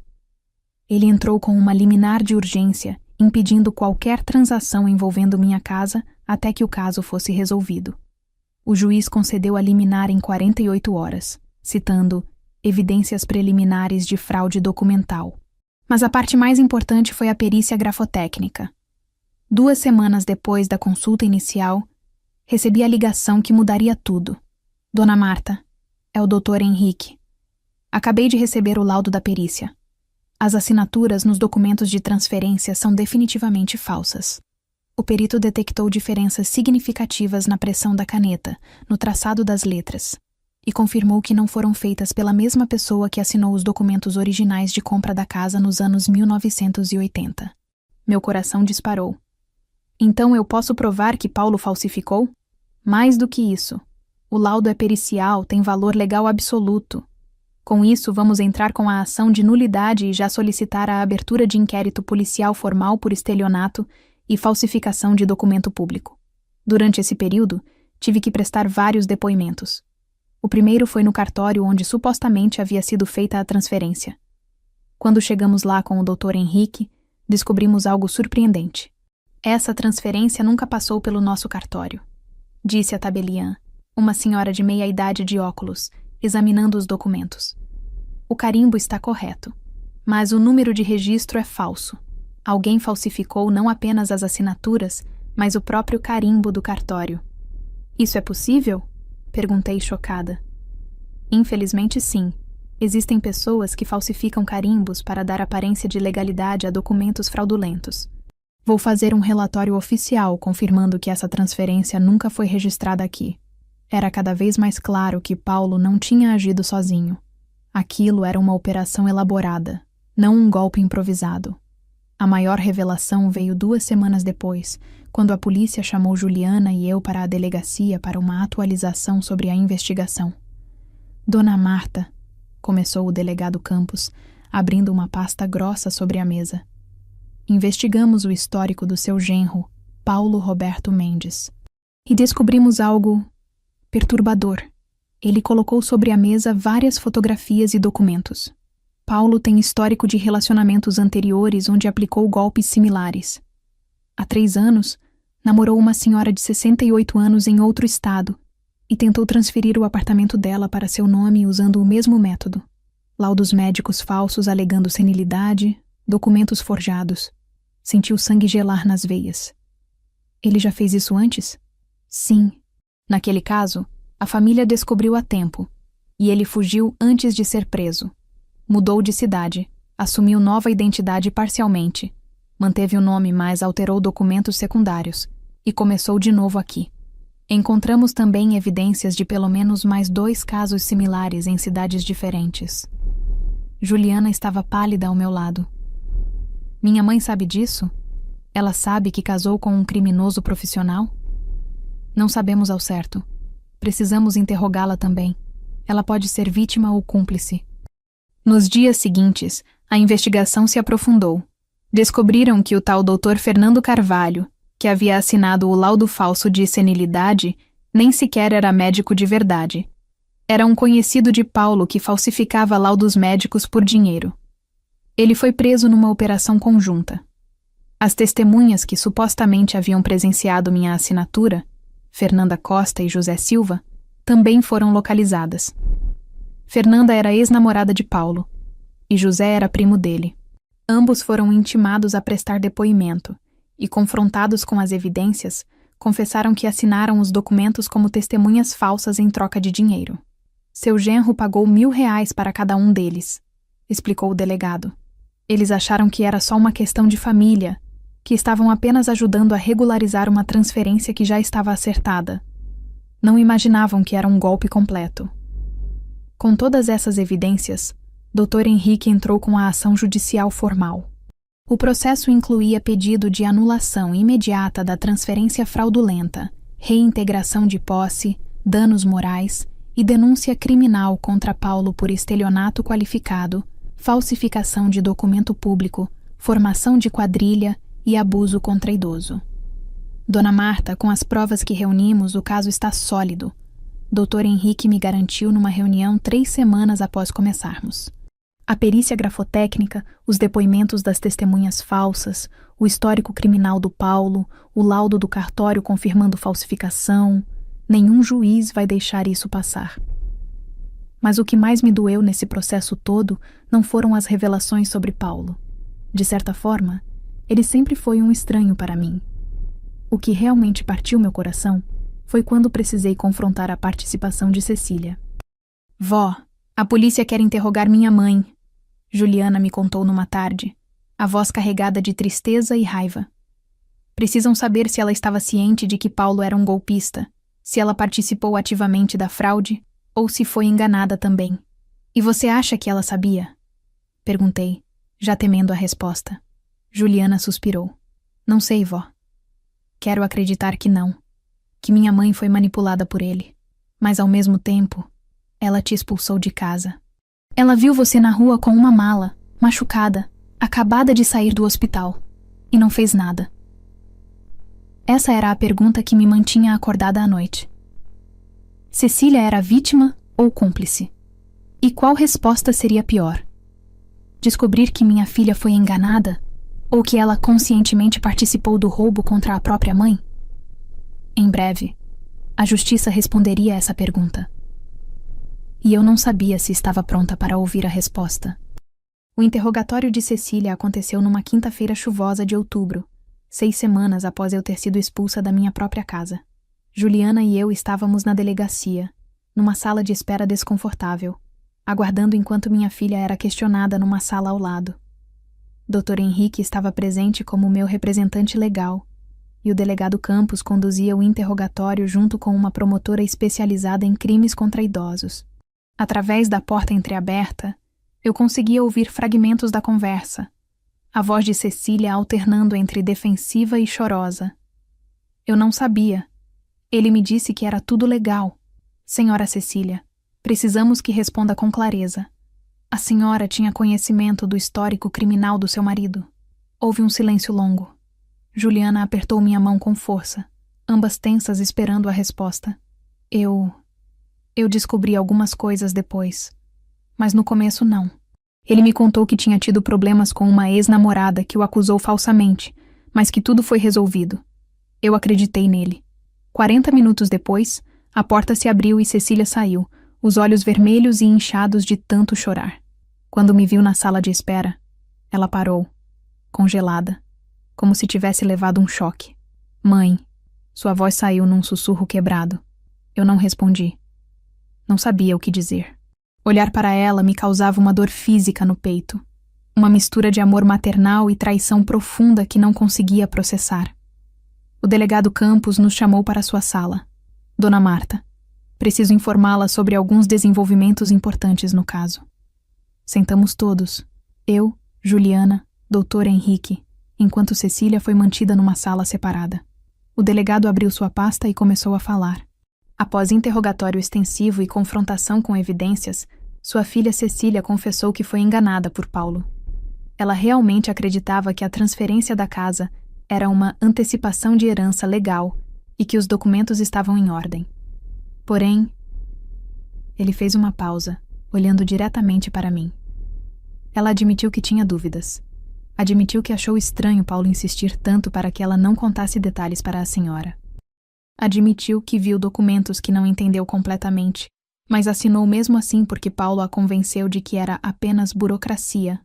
Ele entrou com uma liminar de urgência, impedindo qualquer transação envolvendo minha casa até que o caso fosse resolvido. O juiz concedeu a liminar em 48 horas, citando evidências preliminares de fraude documental. Mas a parte mais importante foi a perícia grafotécnica. 2 semanas depois da consulta inicial, recebi a ligação que mudaria tudo. Dona Marta, é o Dr. Henrique. Acabei de receber o laudo da perícia. As assinaturas nos documentos de transferência são definitivamente falsas. O perito detectou diferenças significativas na pressão da caneta, no traçado das letras, e confirmou que não foram feitas pela mesma pessoa que assinou os documentos originais de compra da casa nos anos 1980. Meu coração disparou. Então eu posso provar que Paulo falsificou? Mais do que isso. O laudo é pericial, tem valor legal absoluto. Com isso, vamos entrar com a ação de nulidade e já solicitar a abertura de inquérito policial formal por estelionato e falsificação de documento público. Durante esse período, tive que prestar vários depoimentos. O primeiro foi no cartório onde supostamente havia sido feita a transferência. Quando chegamos lá com o Dr. Henrique, descobrimos algo surpreendente. Essa transferência nunca passou pelo nosso cartório, disse a tabeliã, uma senhora de meia-idade de óculos, examinando os documentos. O carimbo está correto, mas o número de registro é falso. Alguém falsificou não apenas as assinaturas, mas o próprio carimbo do cartório. Isso é possível? Perguntei chocada. Infelizmente, sim. Existem pessoas que falsificam carimbos para dar aparência de legalidade a documentos fraudulentos. Vou fazer um relatório oficial confirmando que essa transferência nunca foi registrada aqui. Era cada vez mais claro que Paulo não tinha agido sozinho. Aquilo era uma operação elaborada, não um golpe improvisado. A maior revelação veio 2 semanas depois, quando a polícia chamou Juliana e eu para a delegacia para uma atualização sobre a investigação. Dona Marta, começou o delegado Campos, abrindo uma pasta grossa sobre a mesa. Investigamos o histórico do seu genro, Paulo Roberto Mendes, e descobrimos algo perturbador. Ele colocou sobre a mesa várias fotografias e documentos. Paulo tem histórico de relacionamentos anteriores onde aplicou golpes similares. Há 3 anos, namorou uma senhora de 68 anos em outro estado e tentou transferir o apartamento dela para seu nome usando o mesmo método. Laudos médicos falsos alegando senilidade, documentos forjados. Sentiu sangue gelar nas veias. Ele já fez isso antes? Sim. Naquele caso, a família descobriu a tempo, e ele fugiu antes de ser preso. Mudou de cidade, assumiu nova identidade parcialmente, manteve o nome, mas alterou documentos secundários, e começou de novo aqui. Encontramos também evidências de pelo menos mais 2 casos similares em cidades diferentes. Juliana estava pálida ao meu lado. Minha mãe sabe disso? Ela sabe que casou com um criminoso profissional? Não sabemos ao certo. Precisamos interrogá-la também. Ela pode ser vítima ou cúmplice. Nos dias seguintes, a investigação se aprofundou. Descobriram que o tal Dr. Fernando Carvalho, que havia assinado o laudo falso de senilidade, nem sequer era médico de verdade. Era um conhecido de Paulo que falsificava laudos médicos por dinheiro. Ele foi preso numa operação conjunta. As testemunhas que supostamente haviam presenciado minha assinatura, Fernanda Costa e José Silva, também foram localizadas. Fernanda era ex-namorada de Paulo, e José era primo dele. Ambos foram intimados a prestar depoimento, e confrontados com as evidências, confessaram que assinaram os documentos como testemunhas falsas em troca de dinheiro. Seu genro pagou R$1.000 para cada um deles, explicou o delegado. Eles acharam que era só uma questão de família, que estavam apenas ajudando a regularizar uma transferência que já estava acertada. Não imaginavam que era um golpe completo. Com todas essas evidências, Dr. Henrique entrou com a ação judicial formal. O processo incluía pedido de anulação imediata da transferência fraudulenta, reintegração de posse, danos morais e denúncia criminal contra Paulo por estelionato qualificado, falsificação de documento público, formação de quadrilha e abuso contra idoso. Dona Marta, com as provas que reunimos, o caso está sólido. Dr. Henrique me garantiu numa reunião 3 semanas após começarmos. A perícia grafotécnica, os depoimentos das testemunhas falsas, o histórico criminal do Paulo, o laudo do cartório confirmando falsificação, nenhum juiz vai deixar isso passar. Mas o que mais me doeu nesse processo todo não foram as revelações sobre Paulo. De certa forma, ele sempre foi um estranho para mim. O que realmente partiu meu coração foi quando precisei confrontar a participação de Cecília. Vó, a polícia quer interrogar minha mãe, Juliana me contou numa tarde, a voz carregada de tristeza e raiva. Precisam saber se ela estava ciente de que Paulo era um golpista, se ela participou ativamente da fraude ou se foi enganada também. E você acha que ela sabia? Perguntei, já temendo a resposta. Juliana suspirou. Não sei, vó. Quero acreditar que não. Que minha mãe foi manipulada por ele. Mas ao mesmo tempo, ela te expulsou de casa. Ela viu você na rua com uma mala, machucada, acabada de sair do hospital, e não fez nada. Essa era a pergunta que me mantinha acordada à noite. Cecília era vítima ou cúmplice? E qual resposta seria pior? Descobrir que minha filha foi enganada? Ou que ela conscientemente participou do roubo contra a própria mãe? Em breve, a justiça responderia a essa pergunta. E eu não sabia se estava pronta para ouvir a resposta. O interrogatório de Cecília aconteceu numa quinta-feira chuvosa de outubro, 6 semanas após eu ter sido expulsa da minha própria casa. Juliana e eu estávamos na delegacia, numa sala de espera desconfortável, aguardando enquanto minha filha era questionada numa sala ao lado. Dr. Henrique estava presente como meu representante legal, e o delegado Campos conduzia o interrogatório junto com uma promotora especializada em crimes contra idosos. Através da porta entreaberta, eu conseguia ouvir fragmentos da conversa, a voz de Cecília alternando entre defensiva e chorosa. Eu não sabia. Ele me disse que era tudo legal. Senhora Cecília, precisamos que responda com clareza. A senhora tinha conhecimento do histórico criminal do seu marido? Houve um silêncio longo. Juliana apertou minha mão com força, ambas tensas esperando a resposta. Eu descobri algumas coisas depois, mas no começo não. Ele me contou que tinha tido problemas com uma ex-namorada que o acusou falsamente, mas que tudo foi resolvido. Eu acreditei nele. 40 minutos depois, a porta se abriu e Cecília saiu, os olhos vermelhos e inchados de tanto chorar. Quando me viu na sala de espera, ela parou, congelada, como se tivesse levado um choque. Mãe, sua voz saiu num sussurro quebrado. Eu não respondi. Não sabia o que dizer. Olhar para ela me causava uma dor física no peito, uma mistura de amor maternal e traição profunda que não conseguia processar. O delegado Campos nos chamou para sua sala. Dona Marta, preciso informá-la sobre alguns desenvolvimentos importantes no caso. Sentamos todos, eu, Juliana, Dr. Henrique, enquanto Cecília foi mantida numa sala separada. O delegado abriu sua pasta e começou a falar. Após interrogatório extensivo e confrontação com evidências, sua filha Cecília confessou que foi enganada por Paulo. Ela realmente acreditava que a transferência da casa era uma antecipação de herança legal e que os documentos estavam em ordem. Porém, ele fez uma pausa, olhando diretamente para mim. Ela admitiu que tinha dúvidas. Admitiu que achou estranho Paulo insistir tanto para que ela não contasse detalhes para a senhora. Admitiu que viu documentos que não entendeu completamente, mas assinou mesmo assim porque Paulo a convenceu de que era apenas burocracia.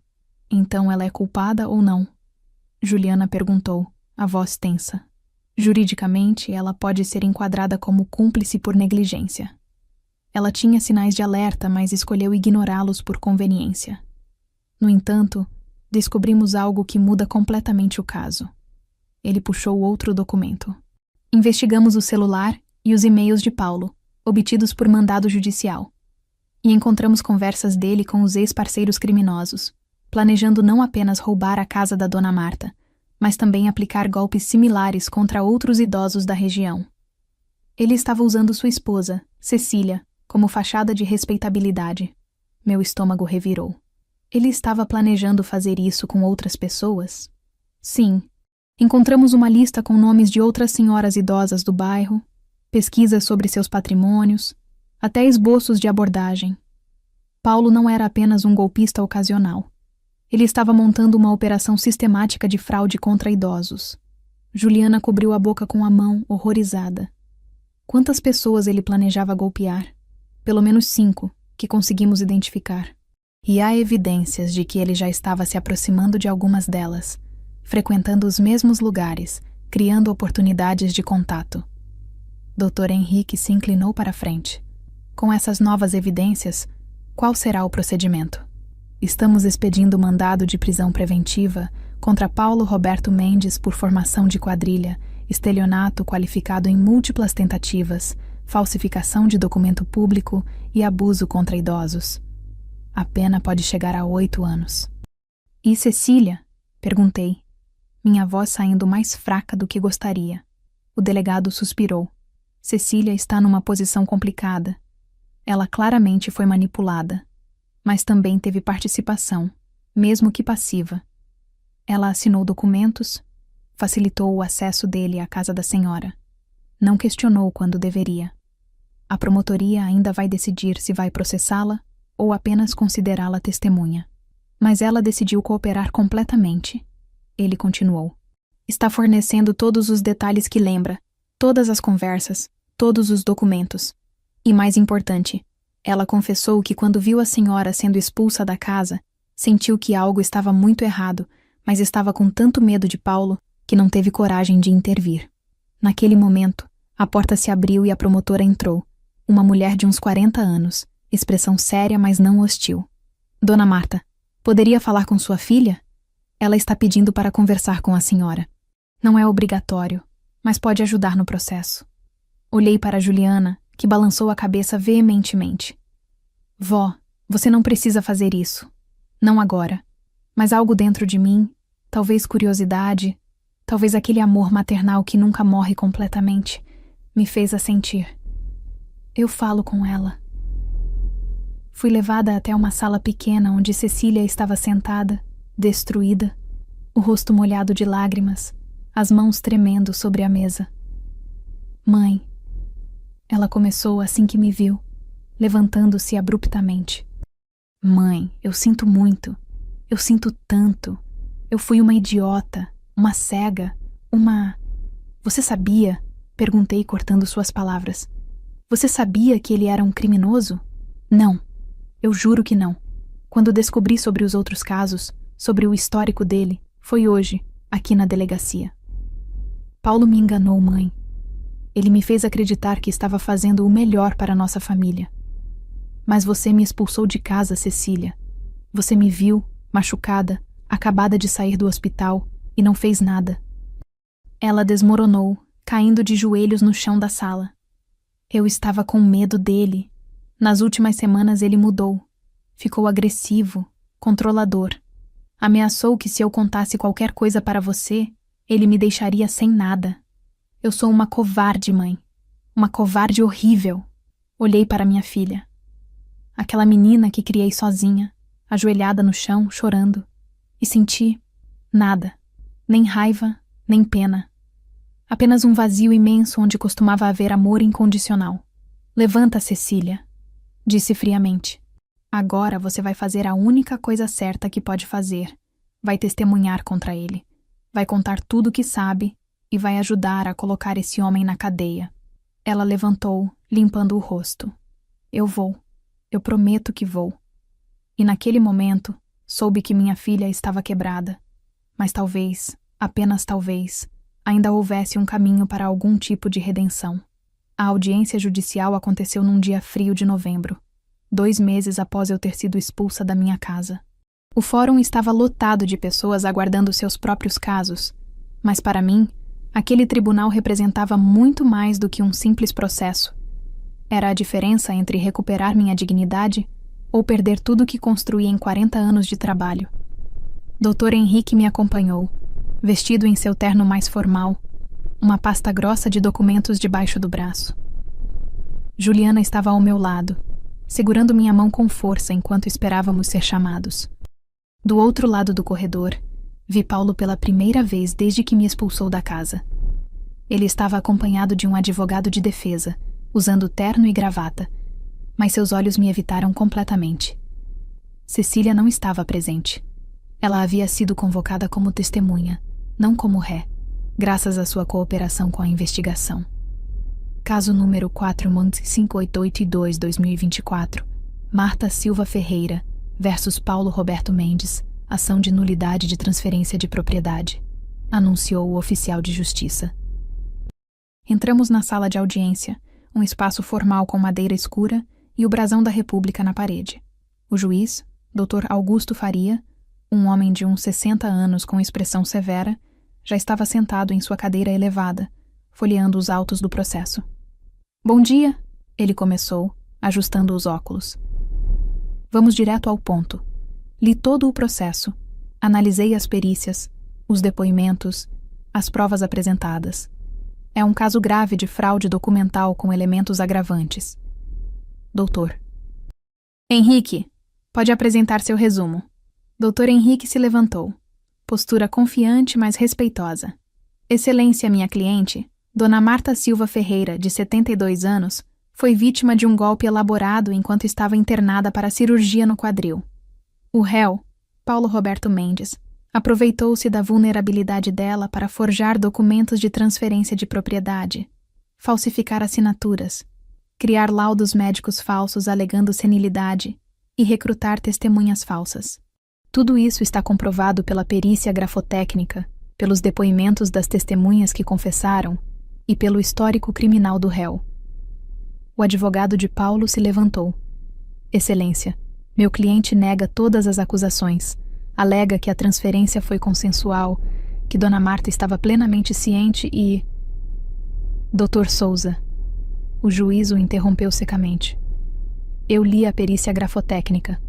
Então ela é culpada ou não? Juliana perguntou, a voz tensa. Juridicamente, ela pode ser enquadrada como cúmplice por negligência. Ela tinha sinais de alerta, mas escolheu ignorá-los por conveniência. No entanto, descobrimos algo que muda completamente o caso. Ele puxou outro documento. Investigamos o celular e os e-mails de Paulo, obtidos por mandado judicial. E encontramos conversas dele com os ex-parceiros criminosos, planejando não apenas roubar a casa da Dona Marta, mas também aplicar golpes similares contra outros idosos da região. Ele estava usando sua esposa, Cecília, como fachada de respeitabilidade. Meu estômago revirou. Ele estava planejando fazer isso com outras pessoas? Sim. Encontramos uma lista com nomes de outras senhoras idosas do bairro, pesquisas sobre seus patrimônios, até esboços de abordagem. Paulo não era apenas um golpista ocasional. Ele estava montando uma operação sistemática de fraude contra idosos. Juliana cobriu a boca com a mão, horrorizada. Quantas pessoas ele planejava golpear? Pelo menos 5, que conseguimos identificar. E há evidências de que ele já estava se aproximando de algumas delas, frequentando os mesmos lugares, criando oportunidades de contato. Dr. Henrique se inclinou para a frente. Com essas novas evidências, qual será o procedimento? Estamos expedindo mandado de prisão preventiva contra Paulo Roberto Mendes por formação de quadrilha, estelionato qualificado em múltiplas tentativas, falsificação de documento público e abuso contra idosos. A pena pode chegar a 8 anos. E Cecília? Perguntei, minha voz saindo mais fraca do que gostaria. O delegado suspirou. Cecília está numa posição complicada. Ela claramente foi manipulada, mas também teve participação, mesmo que passiva. Ela assinou documentos, facilitou o acesso dele à casa da senhora. Não questionou quando deveria. A promotoria ainda vai decidir se vai processá-la ou apenas considerá-la testemunha. Mas ela decidiu cooperar completamente. ele continuou. Está fornecendo todos os detalhes que lembra, todas as conversas, todos os documentos. E mais importante, ela confessou que quando viu a senhora sendo expulsa da casa, sentiu que algo estava muito errado, mas estava com tanto medo de Paulo que não teve coragem de intervir. Naquele momento, a porta se abriu e a promotora entrou, uma mulher de uns 40 anos, expressão séria, mas não hostil. Dona Marta, poderia falar com sua filha? Ela está pedindo para conversar com a senhora. Não é obrigatório, mas pode ajudar no processo. Olhei para Juliana, que balançou a cabeça veementemente. Vó, você não precisa fazer isso. Não agora. Mas algo dentro de mim, talvez curiosidade, talvez aquele amor maternal que nunca morre completamente, me fez assentir. Eu falo com ela. Fui levada até uma sala pequena onde Cecília estava sentada, destruída, o rosto molhado de lágrimas, as mãos tremendo sobre a mesa. Mãe, ela começou assim que me viu, levantando-se abruptamente. Mãe, eu sinto muito, eu sinto tanto. Eu fui uma idiota, uma cega, uma... Você sabia? Perguntei cortando suas palavras. Você sabia que ele era um criminoso? Não, eu juro que não. Quando descobri sobre os outros casos, sobre o histórico dele, foi hoje, aqui na delegacia. Paulo me enganou, mãe. Ele me fez acreditar que estava fazendo o melhor para nossa família. Mas você me expulsou de casa, Cecília. Você me viu, machucada, acabada de sair do hospital, e não fez nada. Ela desmoronou, caindo de joelhos no chão da sala. Eu estava com medo dele. Nas últimas semanas ele mudou. Ficou agressivo, controlador. Ameaçou que se eu contasse qualquer coisa para você, ele me deixaria sem nada. Eu sou uma covarde, mãe. Uma covarde horrível. Olhei para minha filha. Aquela menina que criei sozinha, ajoelhada no chão, chorando. E senti nada. Nem raiva, nem pena. Apenas um vazio imenso onde costumava haver amor incondicional. Levanta, Cecília, disse friamente. Agora você vai fazer a única coisa certa que pode fazer. Vai testemunhar contra ele. Vai contar tudo o que sabe e vai ajudar a colocar esse homem na cadeia. Ela levantou, limpando o rosto. Eu vou. Eu prometo que vou. E naquele momento, soube que minha filha estava quebrada. Mas talvez, apenas talvez, ainda houvesse um caminho para algum tipo de redenção. A audiência judicial aconteceu num dia frio de novembro, 2 meses após eu ter sido expulsa da minha casa. O fórum estava lotado de pessoas aguardando seus próprios casos, mas para mim, aquele tribunal representava muito mais do que um simples processo. Era a diferença entre recuperar minha dignidade ou perder tudo o que construí em 40 anos de trabalho. Dr. Henrique me acompanhou, vestido em seu terno mais formal, uma pasta grossa de documentos debaixo do braço. Juliana estava ao meu lado, segurando minha mão com força enquanto esperávamos ser chamados. Do outro lado do corredor, vi Paulo pela primeira vez desde que me expulsou da casa. Ele estava acompanhado de um advogado de defesa, usando terno e gravata, mas seus olhos me evitaram completamente. Cecília não estava presente. Ela havia sido convocada como testemunha, não como ré, graças à sua cooperação com a investigação. Caso número 4.588-2/2024, Marta Silva Ferreira versus Paulo Roberto Mendes, ação de nulidade de transferência de propriedade, anunciou o oficial de justiça. Entramos na sala de audiência, um espaço formal com madeira escura e o brasão da República na parede. O juiz, Dr. Augusto Faria, um homem de uns 60 anos com expressão severa, já estava sentado em sua cadeira elevada, folheando os autos do processo. Bom dia, ele começou, ajustando os óculos. Vamos direto ao ponto. Li todo o processo, analisei as perícias, os depoimentos, as provas apresentadas. É um caso grave de fraude documental com elementos agravantes. Doutor. Henrique, pode apresentar seu resumo. Dr. Henrique se levantou. Postura confiante, mas respeitosa. Excelência, minha cliente, Dona Marta Silva Ferreira, de 72 anos, foi vítima de um golpe elaborado enquanto estava internada para cirurgia no quadril. O réu, Paulo Roberto Mendes, Aproveitou-se da vulnerabilidade dela para forjar documentos de transferência de propriedade, falsificar assinaturas, criar laudos médicos falsos alegando senilidade e recrutar testemunhas falsas. Tudo isso está comprovado pela perícia grafotécnica, pelos depoimentos das testemunhas que confessaram e pelo histórico criminal do réu. O advogado de Paulo se levantou. Excelência, meu cliente nega todas as acusações. Alega que a transferência foi consensual, que Dona Marta estava plenamente ciente e... Dr. Souza. O juiz o interrompeu secamente. Eu li a perícia grafotécnica.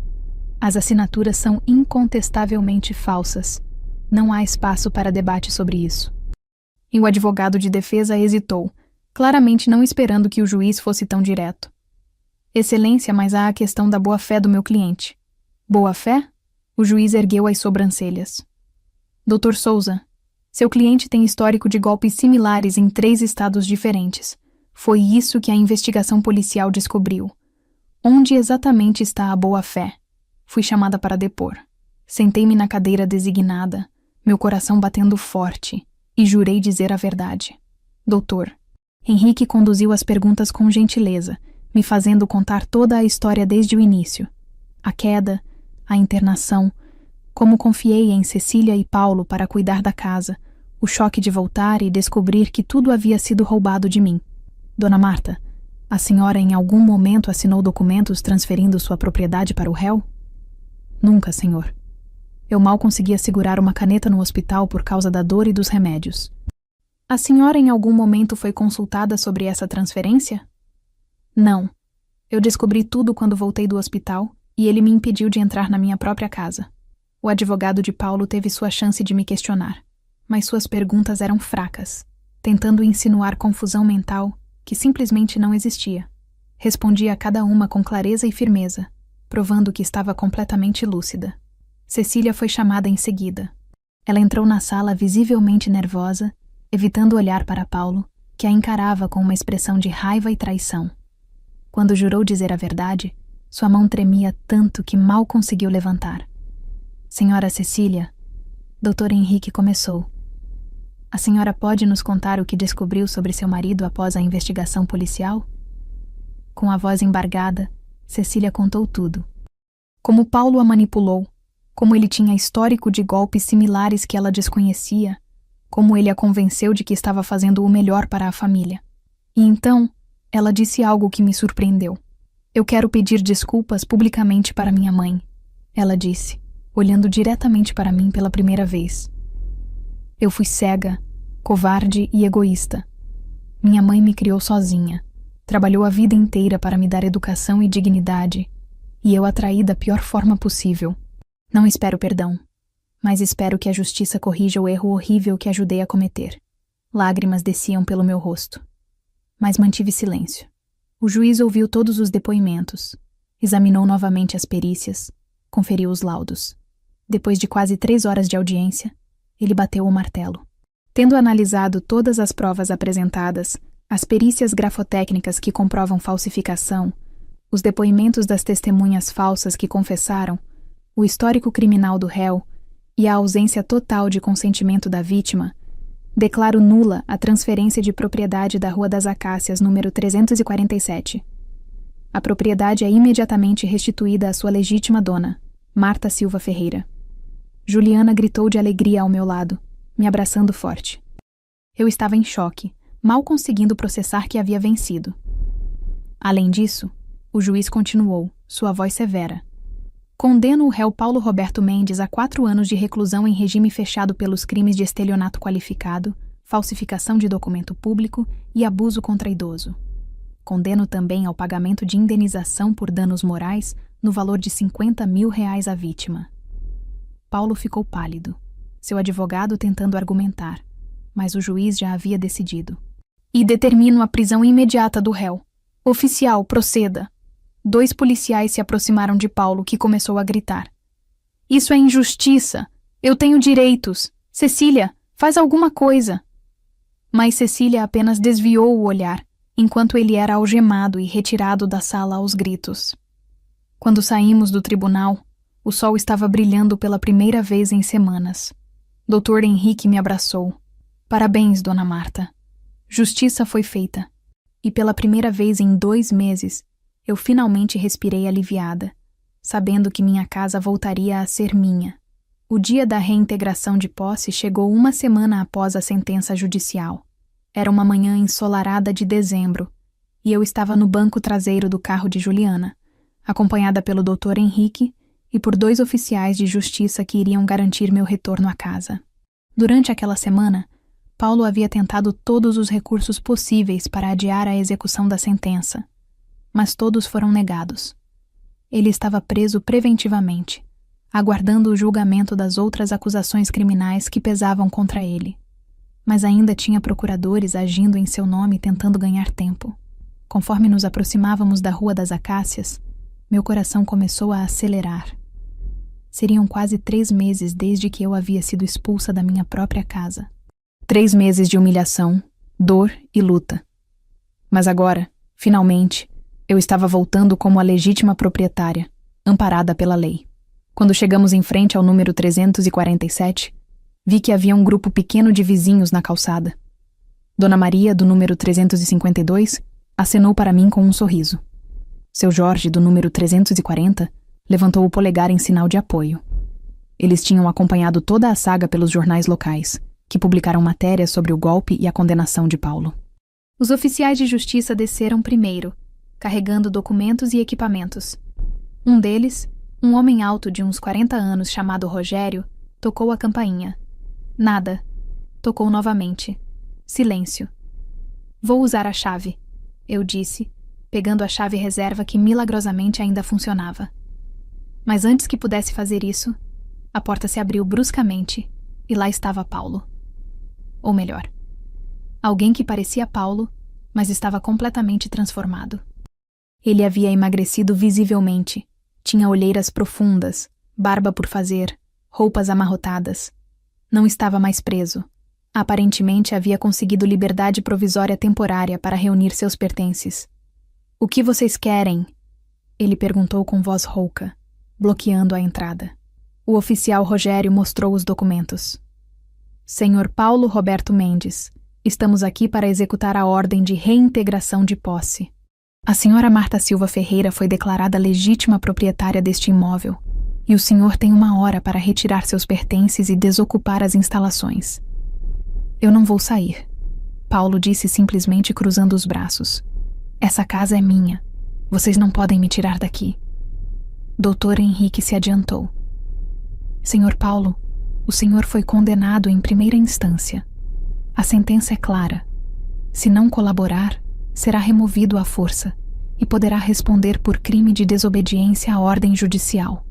As assinaturas são incontestavelmente falsas. Não há espaço para debate sobre isso. E o advogado de defesa hesitou, claramente não esperando que o juiz fosse tão direto. Excelência, mas há a questão da boa-fé do meu cliente. Boa-fé? O juiz ergueu as sobrancelhas. Dr. Souza, seu cliente tem histórico de golpes similares em 3 estados diferentes. Foi isso que a investigação policial descobriu. Onde exatamente está a boa-fé? Fui chamada para depor. Sentei-me na cadeira designada, meu coração batendo forte, e jurei dizer a verdade. Doutor, Henrique conduziu as perguntas com gentileza, me fazendo contar toda a história desde o início. A queda, a internação, como confiei em Cecília e Paulo para cuidar da casa, o choque de voltar e descobrir que tudo havia sido roubado de mim. Dona Marta, a senhora em algum momento assinou documentos transferindo sua propriedade para o réu? Nunca, senhor. Eu mal conseguia segurar uma caneta no hospital por causa da dor e dos remédios. A senhora em algum momento foi consultada sobre essa transferência? Não. Eu descobri tudo quando voltei do hospital e ele me impediu de entrar na minha própria casa. O advogado de Paulo teve sua chance de me questionar, mas suas perguntas eram fracas, tentando insinuar confusão mental que simplesmente não existia. Respondi a cada uma com clareza e firmeza, provando que estava completamente lúcida. Cecília foi chamada em seguida. Ela entrou na sala visivelmente nervosa, evitando olhar para Paulo, que a encarava com uma expressão de raiva e traição. Quando jurou dizer a verdade, sua mão tremia tanto que mal conseguiu levantar. Senhora Cecília, Dr. Henrique começou. A senhora pode nos contar o que descobriu sobre seu marido após a investigação policial? Com a voz embargada, Cecília contou tudo. Como Paulo a manipulou, como ele tinha histórico de golpes similares que ela desconhecia, como ele a convenceu de que estava fazendo o melhor para a família. E então, ela disse algo que me surpreendeu. Eu quero pedir desculpas publicamente para minha mãe, ela disse, olhando diretamente para mim pela primeira vez. Eu fui cega, covarde e egoísta. Minha mãe me criou sozinha, trabalhou a vida inteira para me dar educação e dignidade, e eu a traí da pior forma possível. Não espero perdão, mas espero que a justiça corrija o erro horrível que ajudei a cometer. Lágrimas desciam pelo meu rosto. Mas mantive silêncio. O juiz ouviu todos os depoimentos, examinou novamente as perícias, conferiu os laudos. Depois de quase 3 horas de audiência, ele bateu o martelo. Tendo analisado todas as provas apresentadas, as perícias grafotécnicas que comprovam falsificação, os depoimentos das testemunhas falsas que confessaram, o histórico criminal do réu e a ausência total de consentimento da vítima, declaro nula a transferência de propriedade da Rua das Acácias, número 347. A propriedade é imediatamente restituída à sua legítima dona, Marta Silva Ferreira. Juliana gritou de alegria ao meu lado, me abraçando forte. Eu estava em choque, mal conseguindo processar que havia vencido. Além disso, o juiz continuou, sua voz severa. Condeno o réu Paulo Roberto Mendes a 4 anos de reclusão em regime fechado pelos crimes de estelionato qualificado, falsificação de documento público e abuso contra idoso. Condeno também ao pagamento de indenização por danos morais no valor de R$50 mil à vítima. Paulo ficou pálido, seu advogado tentando argumentar, mas o juiz já havia decidido. E determino a prisão imediata do réu. Oficial, proceda. 2 policiais se aproximaram de Paulo, que começou a gritar. Isso é injustiça! Eu tenho direitos! Cecília, faz alguma coisa! Mas Cecília apenas desviou o olhar, enquanto ele era algemado e retirado da sala aos gritos. Quando saímos do tribunal, O sol estava brilhando pela primeira vez em semanas. Dr. Henrique me abraçou. Parabéns, Dona Marta. Justiça foi feita. E pela primeira vez em 2 meses, eu finalmente respirei aliviada, sabendo que minha casa voltaria a ser minha. O dia da reintegração de posse chegou 1 semana após a sentença judicial. Era uma manhã ensolarada de dezembro, e eu estava no banco traseiro do carro de Juliana, acompanhada pelo Dr. Henrique e por 2 oficiais de justiça que iriam garantir meu retorno à casa. Durante aquela semana, Paulo havia tentado todos os recursos possíveis para adiar a execução da sentença, mas todos foram negados. Ele estava preso preventivamente, aguardando o julgamento das outras acusações criminais que pesavam contra ele. Mas ainda tinha procuradores agindo em seu nome tentando ganhar tempo. Conforme nos aproximávamos da Rua das Acácias, meu coração começou a acelerar. Seriam quase 3 meses desde que eu havia sido expulsa da minha própria casa. 3 meses de humilhação, dor e luta. Mas agora, finalmente, eu estava voltando como a legítima proprietária, amparada pela lei. Quando chegamos em frente ao número 347, vi que havia um grupo pequeno de vizinhos na calçada. Dona Maria, do número 352, acenou para mim com um sorriso. Seu Jorge, do número 340, levantou o polegar em sinal de apoio. Eles tinham acompanhado toda a saga pelos jornais locais, que publicaram matérias sobre o golpe e a condenação de Paulo. Os oficiais de justiça desceram primeiro, carregando documentos e equipamentos. Um deles, um homem alto de uns 40 anos chamado Rogério, tocou a campainha. Nada. Tocou novamente. Silêncio. Vou usar a chave, eu disse, pegando a chave reserva que milagrosamente ainda funcionava. Mas antes que pudesse fazer isso, a porta se abriu bruscamente e lá estava Paulo. Ou melhor, alguém que parecia Paulo, mas estava completamente transformado. Ele havia emagrecido visivelmente, tinha olheiras profundas, barba por fazer, roupas amarrotadas. Não estava mais preso. Aparentemente havia conseguido liberdade provisória temporária para reunir seus pertences. "O que vocês querem?" Ele perguntou com voz rouca, bloqueando a entrada. O oficial Rogério mostrou os documentos. "Senhor Paulo Roberto Mendes, estamos aqui para executar a ordem de reintegração de posse. A senhora Marta Silva Ferreira foi declarada legítima proprietária deste imóvel, e o senhor tem 1 hora para retirar seus pertences e desocupar as instalações." "Eu não vou sair", Paulo disse simplesmente cruzando os braços. "Essa casa é minha. Vocês não podem me tirar daqui." Dr. Henrique se adiantou. "Senhor Paulo, o senhor foi condenado em primeira instância. A sentença é clara. Se não colaborar, será removido à força e poderá responder por crime de desobediência à ordem judicial."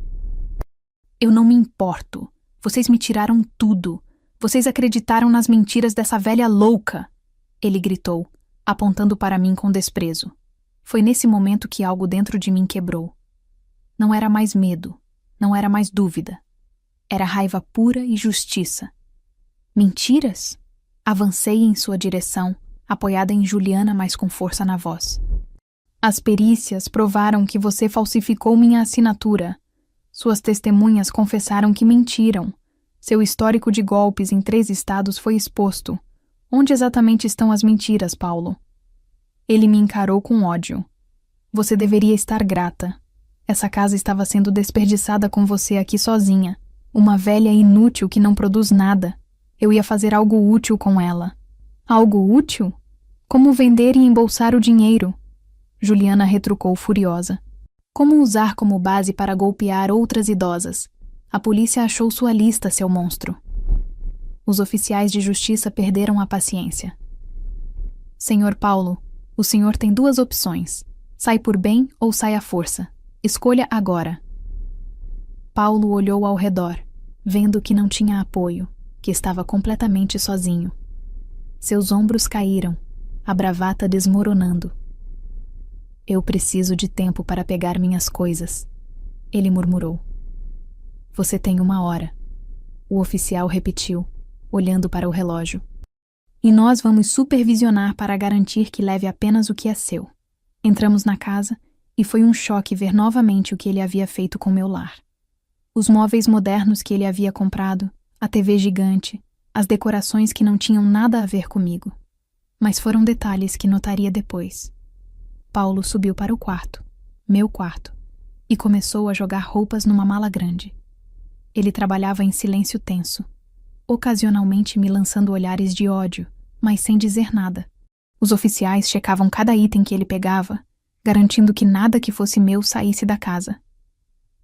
"Eu não me importo. Vocês me tiraram tudo. Vocês acreditaram nas mentiras dessa velha louca!" Ele gritou, apontando para mim com desprezo. Foi nesse momento que algo dentro de mim quebrou. Não era mais medo, não era mais dúvida. Era raiva pura e justiça. "Mentiras?" Avancei em sua direção, apoiada em Juliana, mas com força na voz. "As perícias provaram que você falsificou minha assinatura. Suas testemunhas confessaram que mentiram. Seu histórico de golpes em 3 estados foi exposto. Onde exatamente estão as mentiras, Paulo?" Ele me encarou com ódio. "Você deveria estar grata. Essa casa estava sendo desperdiçada com você aqui sozinha. Uma velha inútil que não produz nada. Eu ia fazer algo útil com ela." "Algo útil? Como vender e embolsar o dinheiro?" Juliana retrucou furiosa. "Como usar como base para golpear outras idosas? A polícia achou sua lista, seu monstro." Os oficiais de justiça perderam a paciência. "Senhor Paulo, o senhor tem 2 opções. Sai por bem ou sai à força. Escolha agora." Paulo olhou ao redor, vendo que não tinha apoio, que estava completamente sozinho. Seus ombros caíram, a bravata desmoronando. "Eu preciso de tempo para pegar minhas coisas", ele murmurou. "Você tem 1 hora", o oficial repetiu, olhando para o relógio. "E nós vamos supervisionar para garantir que leve apenas o que é seu." Entramos na casa e foi um choque ver novamente o que ele havia feito com meu lar. Os móveis modernos que ele havia comprado, a TV gigante, as decorações que não tinham nada a ver comigo. Mas foram detalhes que notaria depois. Paulo subiu para o quarto, meu quarto, e começou a jogar roupas numa mala grande. Ele trabalhava em silêncio tenso, ocasionalmente me lançando olhares de ódio, mas sem dizer nada. Os oficiais checavam cada item que ele pegava, garantindo que nada que fosse meu saísse da casa.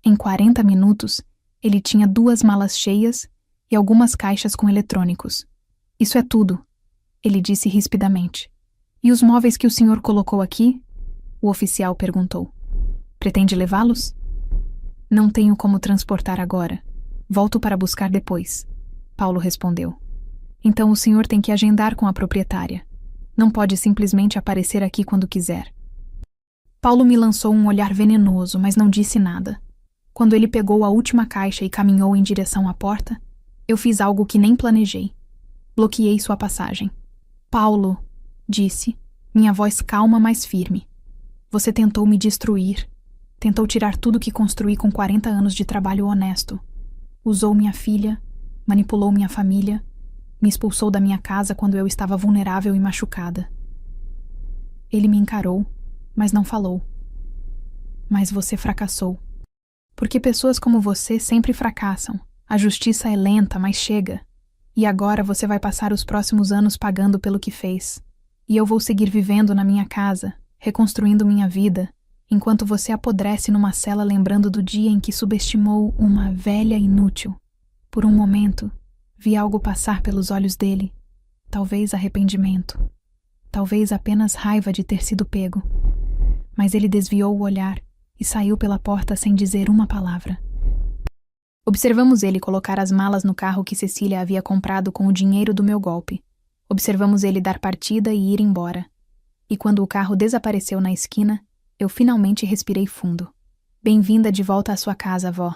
Em 40 minutos, ele tinha 2 malas cheias e algumas caixas com eletrônicos. Isso é tudo, ele disse rispidamente. E os móveis que o senhor colocou aqui? O oficial perguntou. Pretende levá-los? Não tenho como transportar agora. Volto para buscar depois. Paulo respondeu. Então o senhor tem que agendar com a proprietária. Não pode simplesmente aparecer aqui quando quiser. Paulo me lançou um olhar venenoso, mas não disse nada. Quando ele pegou a última caixa e caminhou em direção à porta, eu fiz algo que nem planejei. Bloqueei sua passagem. Paulo, disse, minha voz calma, mas firme. Você tentou me destruir. Tentou tirar tudo que construí com 40 anos de trabalho honesto. Usou minha filha, manipulou minha família, me expulsou da minha casa quando eu estava vulnerável e machucada. Ele me encarou, mas não falou. Mas você fracassou. Porque pessoas como você sempre fracassam. A justiça é lenta, mas chega. E agora você vai passar os próximos anos pagando pelo que fez. E eu vou seguir vivendo na minha casa, reconstruindo minha vida, enquanto você apodrece numa cela lembrando do dia em que subestimou uma velha inútil. Por um momento, vi algo passar pelos olhos dele. Talvez arrependimento. Talvez apenas raiva de ter sido pego. Mas ele desviou o olhar e saiu pela porta sem dizer uma palavra. Observamos ele colocar as malas no carro que Cecília havia comprado com o dinheiro do meu golpe. Observamos ele dar partida e ir embora. E quando o carro desapareceu na esquina, eu finalmente respirei fundo. Bem-vinda de volta à sua casa, avó,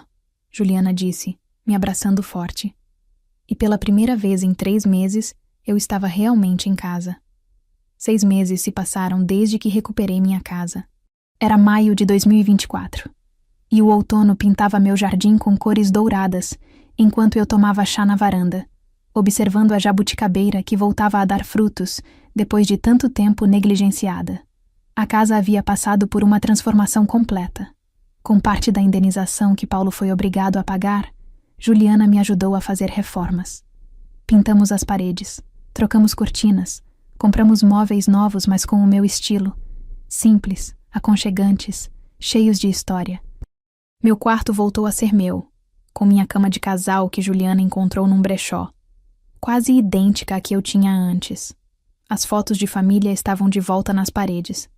Juliana disse, me abraçando forte. E pela primeira vez em 3 meses, eu estava realmente em casa. 6 meses se passaram desde que recuperei minha casa. Era maio de 2024. E o outono pintava meu jardim com cores douradas, enquanto eu tomava chá na varanda, observando a jabuticabeira que voltava a dar frutos depois de tanto tempo negligenciada. A casa havia passado por uma transformação completa. Com parte da indenização que Paulo foi obrigado a pagar, Juliana me ajudou a fazer reformas. Pintamos as paredes, trocamos cortinas, compramos móveis novos, mas com o meu estilo. Simples, aconchegantes, cheios de história. Meu quarto voltou a ser meu, com minha cama de casal que Juliana encontrou num brechó, quase idêntica à que eu tinha antes. As fotos de família estavam de volta nas paredes,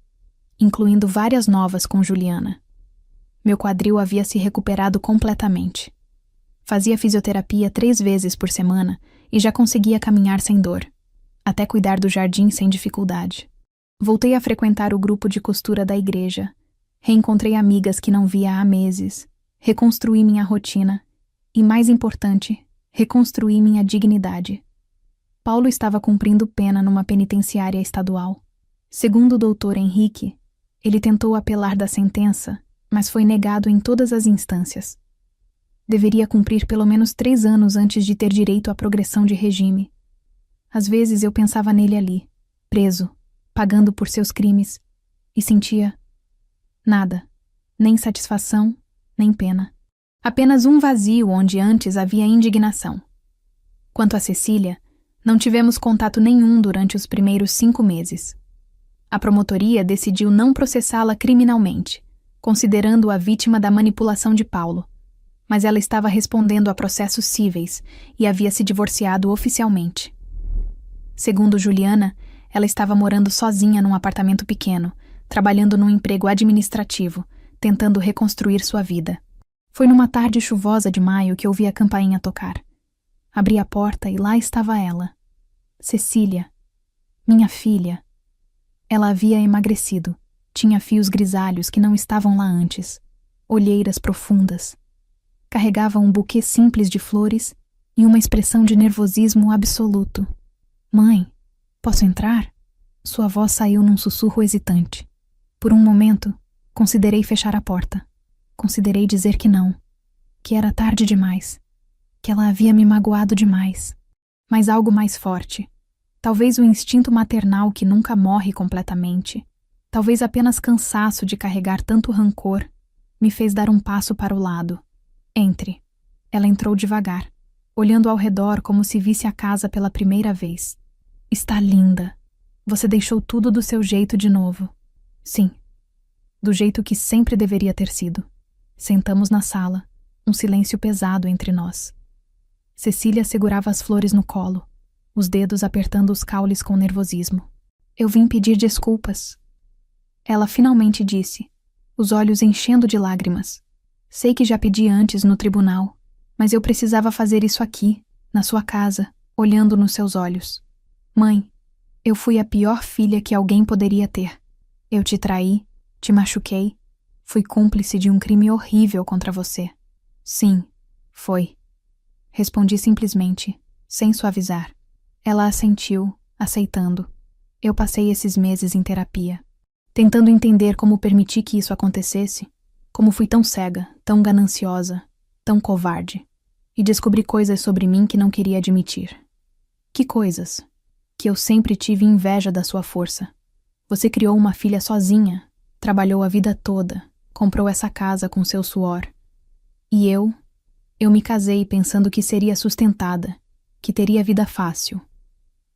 incluindo várias novas com Juliana. Meu quadril havia se recuperado completamente. Fazia fisioterapia 3 vezes por semana e já conseguia caminhar sem dor, até cuidar do jardim sem dificuldade. Voltei a frequentar o grupo de costura da igreja. Reencontrei amigas que não via há meses. Reconstruí minha rotina. E, mais importante, reconstruí minha dignidade. Paulo estava cumprindo pena numa penitenciária estadual. Segundo o doutor Henrique, ele tentou apelar da sentença, mas foi negado em todas as instâncias. Deveria cumprir pelo menos 3 anos antes de ter direito à progressão de regime. Às vezes eu pensava nele ali, preso, pagando por seus crimes, e sentia nada, nem satisfação, nem pena. Apenas um vazio onde antes havia indignação. Quanto a Cecília, não tivemos contato nenhum durante os primeiros 5 meses. A promotoria decidiu não processá-la criminalmente, considerando-a vítima da manipulação de Paulo, mas ela estava respondendo a processos cíveis e havia se divorciado oficialmente. Segundo Juliana, ela estava morando sozinha num apartamento pequeno, trabalhando num emprego administrativo, tentando reconstruir sua vida. Foi numa tarde chuvosa de maio que ouvi a campainha tocar. Abri a porta e lá estava ela. Cecília, minha filha. Ela havia emagrecido, tinha fios grisalhos que não estavam lá antes, olheiras profundas. Carregava um buquê simples de flores e uma expressão de nervosismo absoluto. Mãe, posso entrar? Sua voz saiu num sussurro hesitante. Por um momento, considerei fechar a porta. Considerei dizer que que era tarde demais, que ela havia me magoado demais. Mas algo mais forte, talvez o instinto maternal que nunca morre completamente, talvez apenas cansaço de carregar tanto rancor, me fez dar um passo para o lado. Entre. Ela entrou devagar, olhando ao redor como se visse a casa pela primeira vez. Está linda. Você deixou tudo do seu jeito de novo. Sim, do jeito que sempre deveria ter sido. Sentamos na sala, um silêncio pesado entre nós. Cecília segurava as flores no colo, os dedos apertando os caules com nervosismo. Eu vim pedir desculpas. Ela finalmente disse, os olhos enchendo de lágrimas. Sei que já pedi antes no tribunal, mas eu precisava fazer isso aqui, na sua casa, olhando nos seus olhos. Mãe, eu fui a pior filha que alguém poderia ter. Eu te traí, te machuquei, fui cúmplice de um crime horrível contra você. Sim, foi. Respondi simplesmente, sem suavizar. Ela assentiu, aceitando. Eu passei esses meses em terapia, tentando entender como permiti que isso acontecesse, como fui tão cega, tão gananciosa, tão covarde, e descobri coisas sobre mim que não queria admitir. Que coisas? Que eu sempre tive inveja da sua força. Você criou uma filha sozinha, trabalhou a vida toda, comprou essa casa com seu suor. E eu me casei pensando que seria sustentada, que teria vida fácil.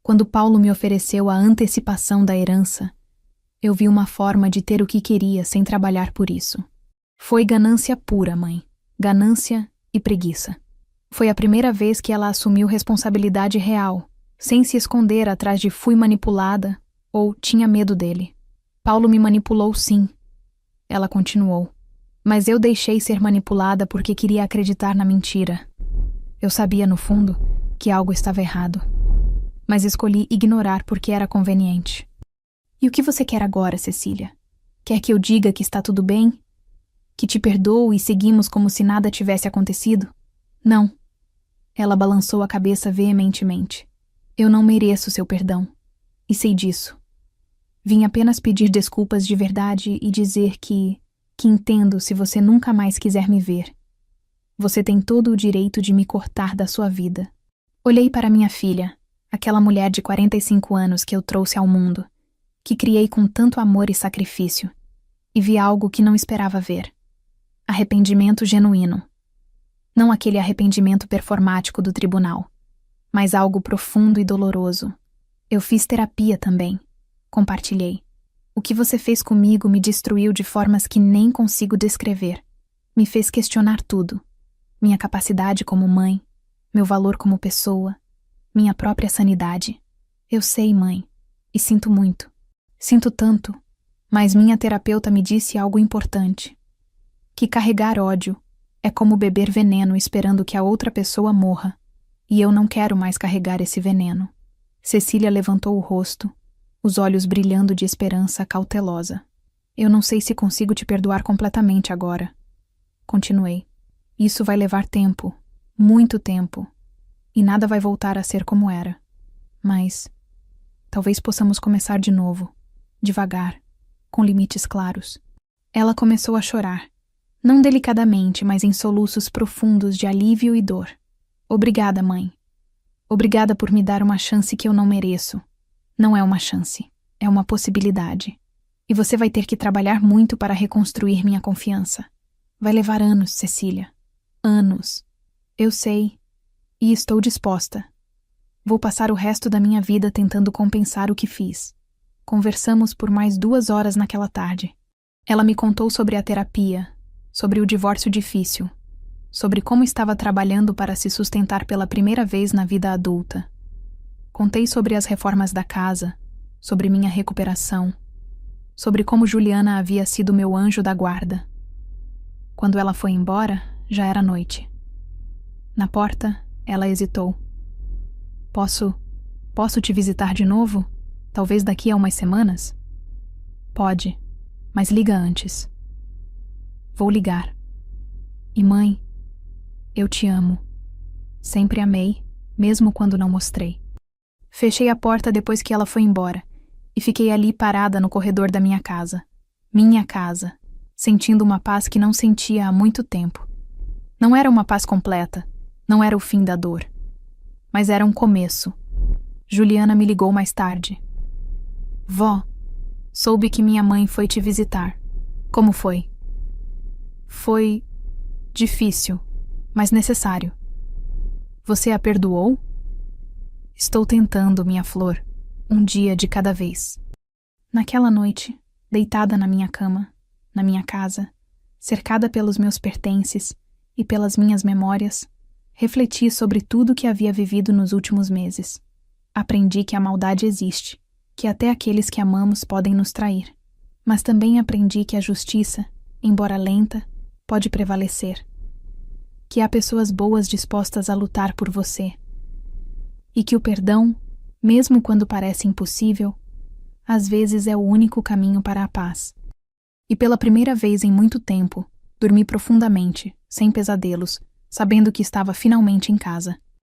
Quando Paulo me ofereceu a antecipação da herança, eu vi uma forma de ter o que queria sem trabalhar por isso. Foi ganância pura, mãe. Ganância e preguiça. Foi a primeira vez que ela assumiu responsabilidade real, sem se esconder atrás de fui manipulada ou tinha medo dele. Paulo me manipulou sim. Ela continuou. Mas eu deixei ser manipulada porque queria acreditar na mentira. Eu sabia, no fundo, que algo estava errado. Mas escolhi ignorar porque era conveniente. E o que você quer agora, Cecília? Quer que eu diga que está tudo bem? Que te perdoo e seguimos como se nada tivesse acontecido? Não. Ela balançou a cabeça veementemente. Eu não mereço seu perdão. E sei disso. Vim apenas pedir desculpas de verdade e dizer que entendo se você nunca mais quiser me ver. Você tem todo o direito de me cortar da sua vida. Olhei para minha filha, aquela mulher de 45 anos que eu trouxe ao mundo, que criei com tanto amor e sacrifício, e vi algo que não esperava ver. Arrependimento genuíno. Não aquele arrependimento performático do tribunal, mas algo profundo e doloroso. Eu fiz terapia também. Compartilhei. O que você fez comigo me destruiu de formas que nem consigo descrever. Me fez questionar tudo. Minha capacidade como mãe, meu valor como pessoa, minha própria sanidade. Eu sei, mãe, e sinto muito. Sinto tanto, mas minha terapeuta me disse algo importante. Que carregar ódio é como beber veneno esperando que a outra pessoa morra, e eu não quero mais carregar esse veneno. Cecília levantou o rosto, os olhos brilhando de esperança cautelosa. Eu não sei se consigo te perdoar completamente agora. Continuei. Isso vai levar tempo, muito tempo, e nada vai voltar a ser como era. Mas talvez possamos começar de novo, devagar, com limites claros. Ela começou a chorar, não delicadamente, mas em soluços profundos de alívio e dor. Obrigada, mãe. Obrigada por me dar uma chance que eu não mereço. Não é uma chance, é uma possibilidade. E você vai ter que trabalhar muito para reconstruir minha confiança. Vai levar anos, Cecília. Anos. Eu sei. E estou disposta. Vou passar o resto da minha vida tentando compensar o que fiz. Conversamos por mais 2 horas naquela tarde. Ela me contou sobre a terapia, sobre o divórcio difícil, sobre como estava trabalhando para se sustentar pela primeira vez na vida adulta. Contei sobre as reformas da casa, sobre minha recuperação, sobre como Juliana havia sido meu anjo da guarda. Quando ela foi embora, já era noite. Na porta, ela hesitou. Posso te visitar de novo? Talvez daqui a umas semanas? Pode, mas liga antes. Vou ligar. E mãe, eu te amo. Sempre amei, mesmo quando não mostrei. Fechei a porta depois que ela foi embora e fiquei ali parada no corredor da minha casa. Minha casa, sentindo uma paz que não sentia há muito tempo. Não era uma paz completa, não era o fim da dor. Mas era um começo. Juliana me ligou mais tarde. Vó, soube que minha mãe foi te visitar. Como foi? Foi difícil, mas necessário. Você a perdoou? Estou tentando, minha flor, um dia de cada vez. Naquela noite, deitada na minha cama, na minha casa, cercada pelos meus pertences e pelas minhas memórias, refleti sobre tudo que havia vivido nos últimos meses. Aprendi que a maldade existe, que até aqueles que amamos podem nos trair. Mas também aprendi que a justiça, embora lenta, pode prevalecer. Que há pessoas boas dispostas a lutar por você. E que o perdão, mesmo quando parece impossível, às vezes é o único caminho para a paz. E pela primeira vez em muito tempo, dormi profundamente, sem pesadelos, sabendo que estava finalmente em casa.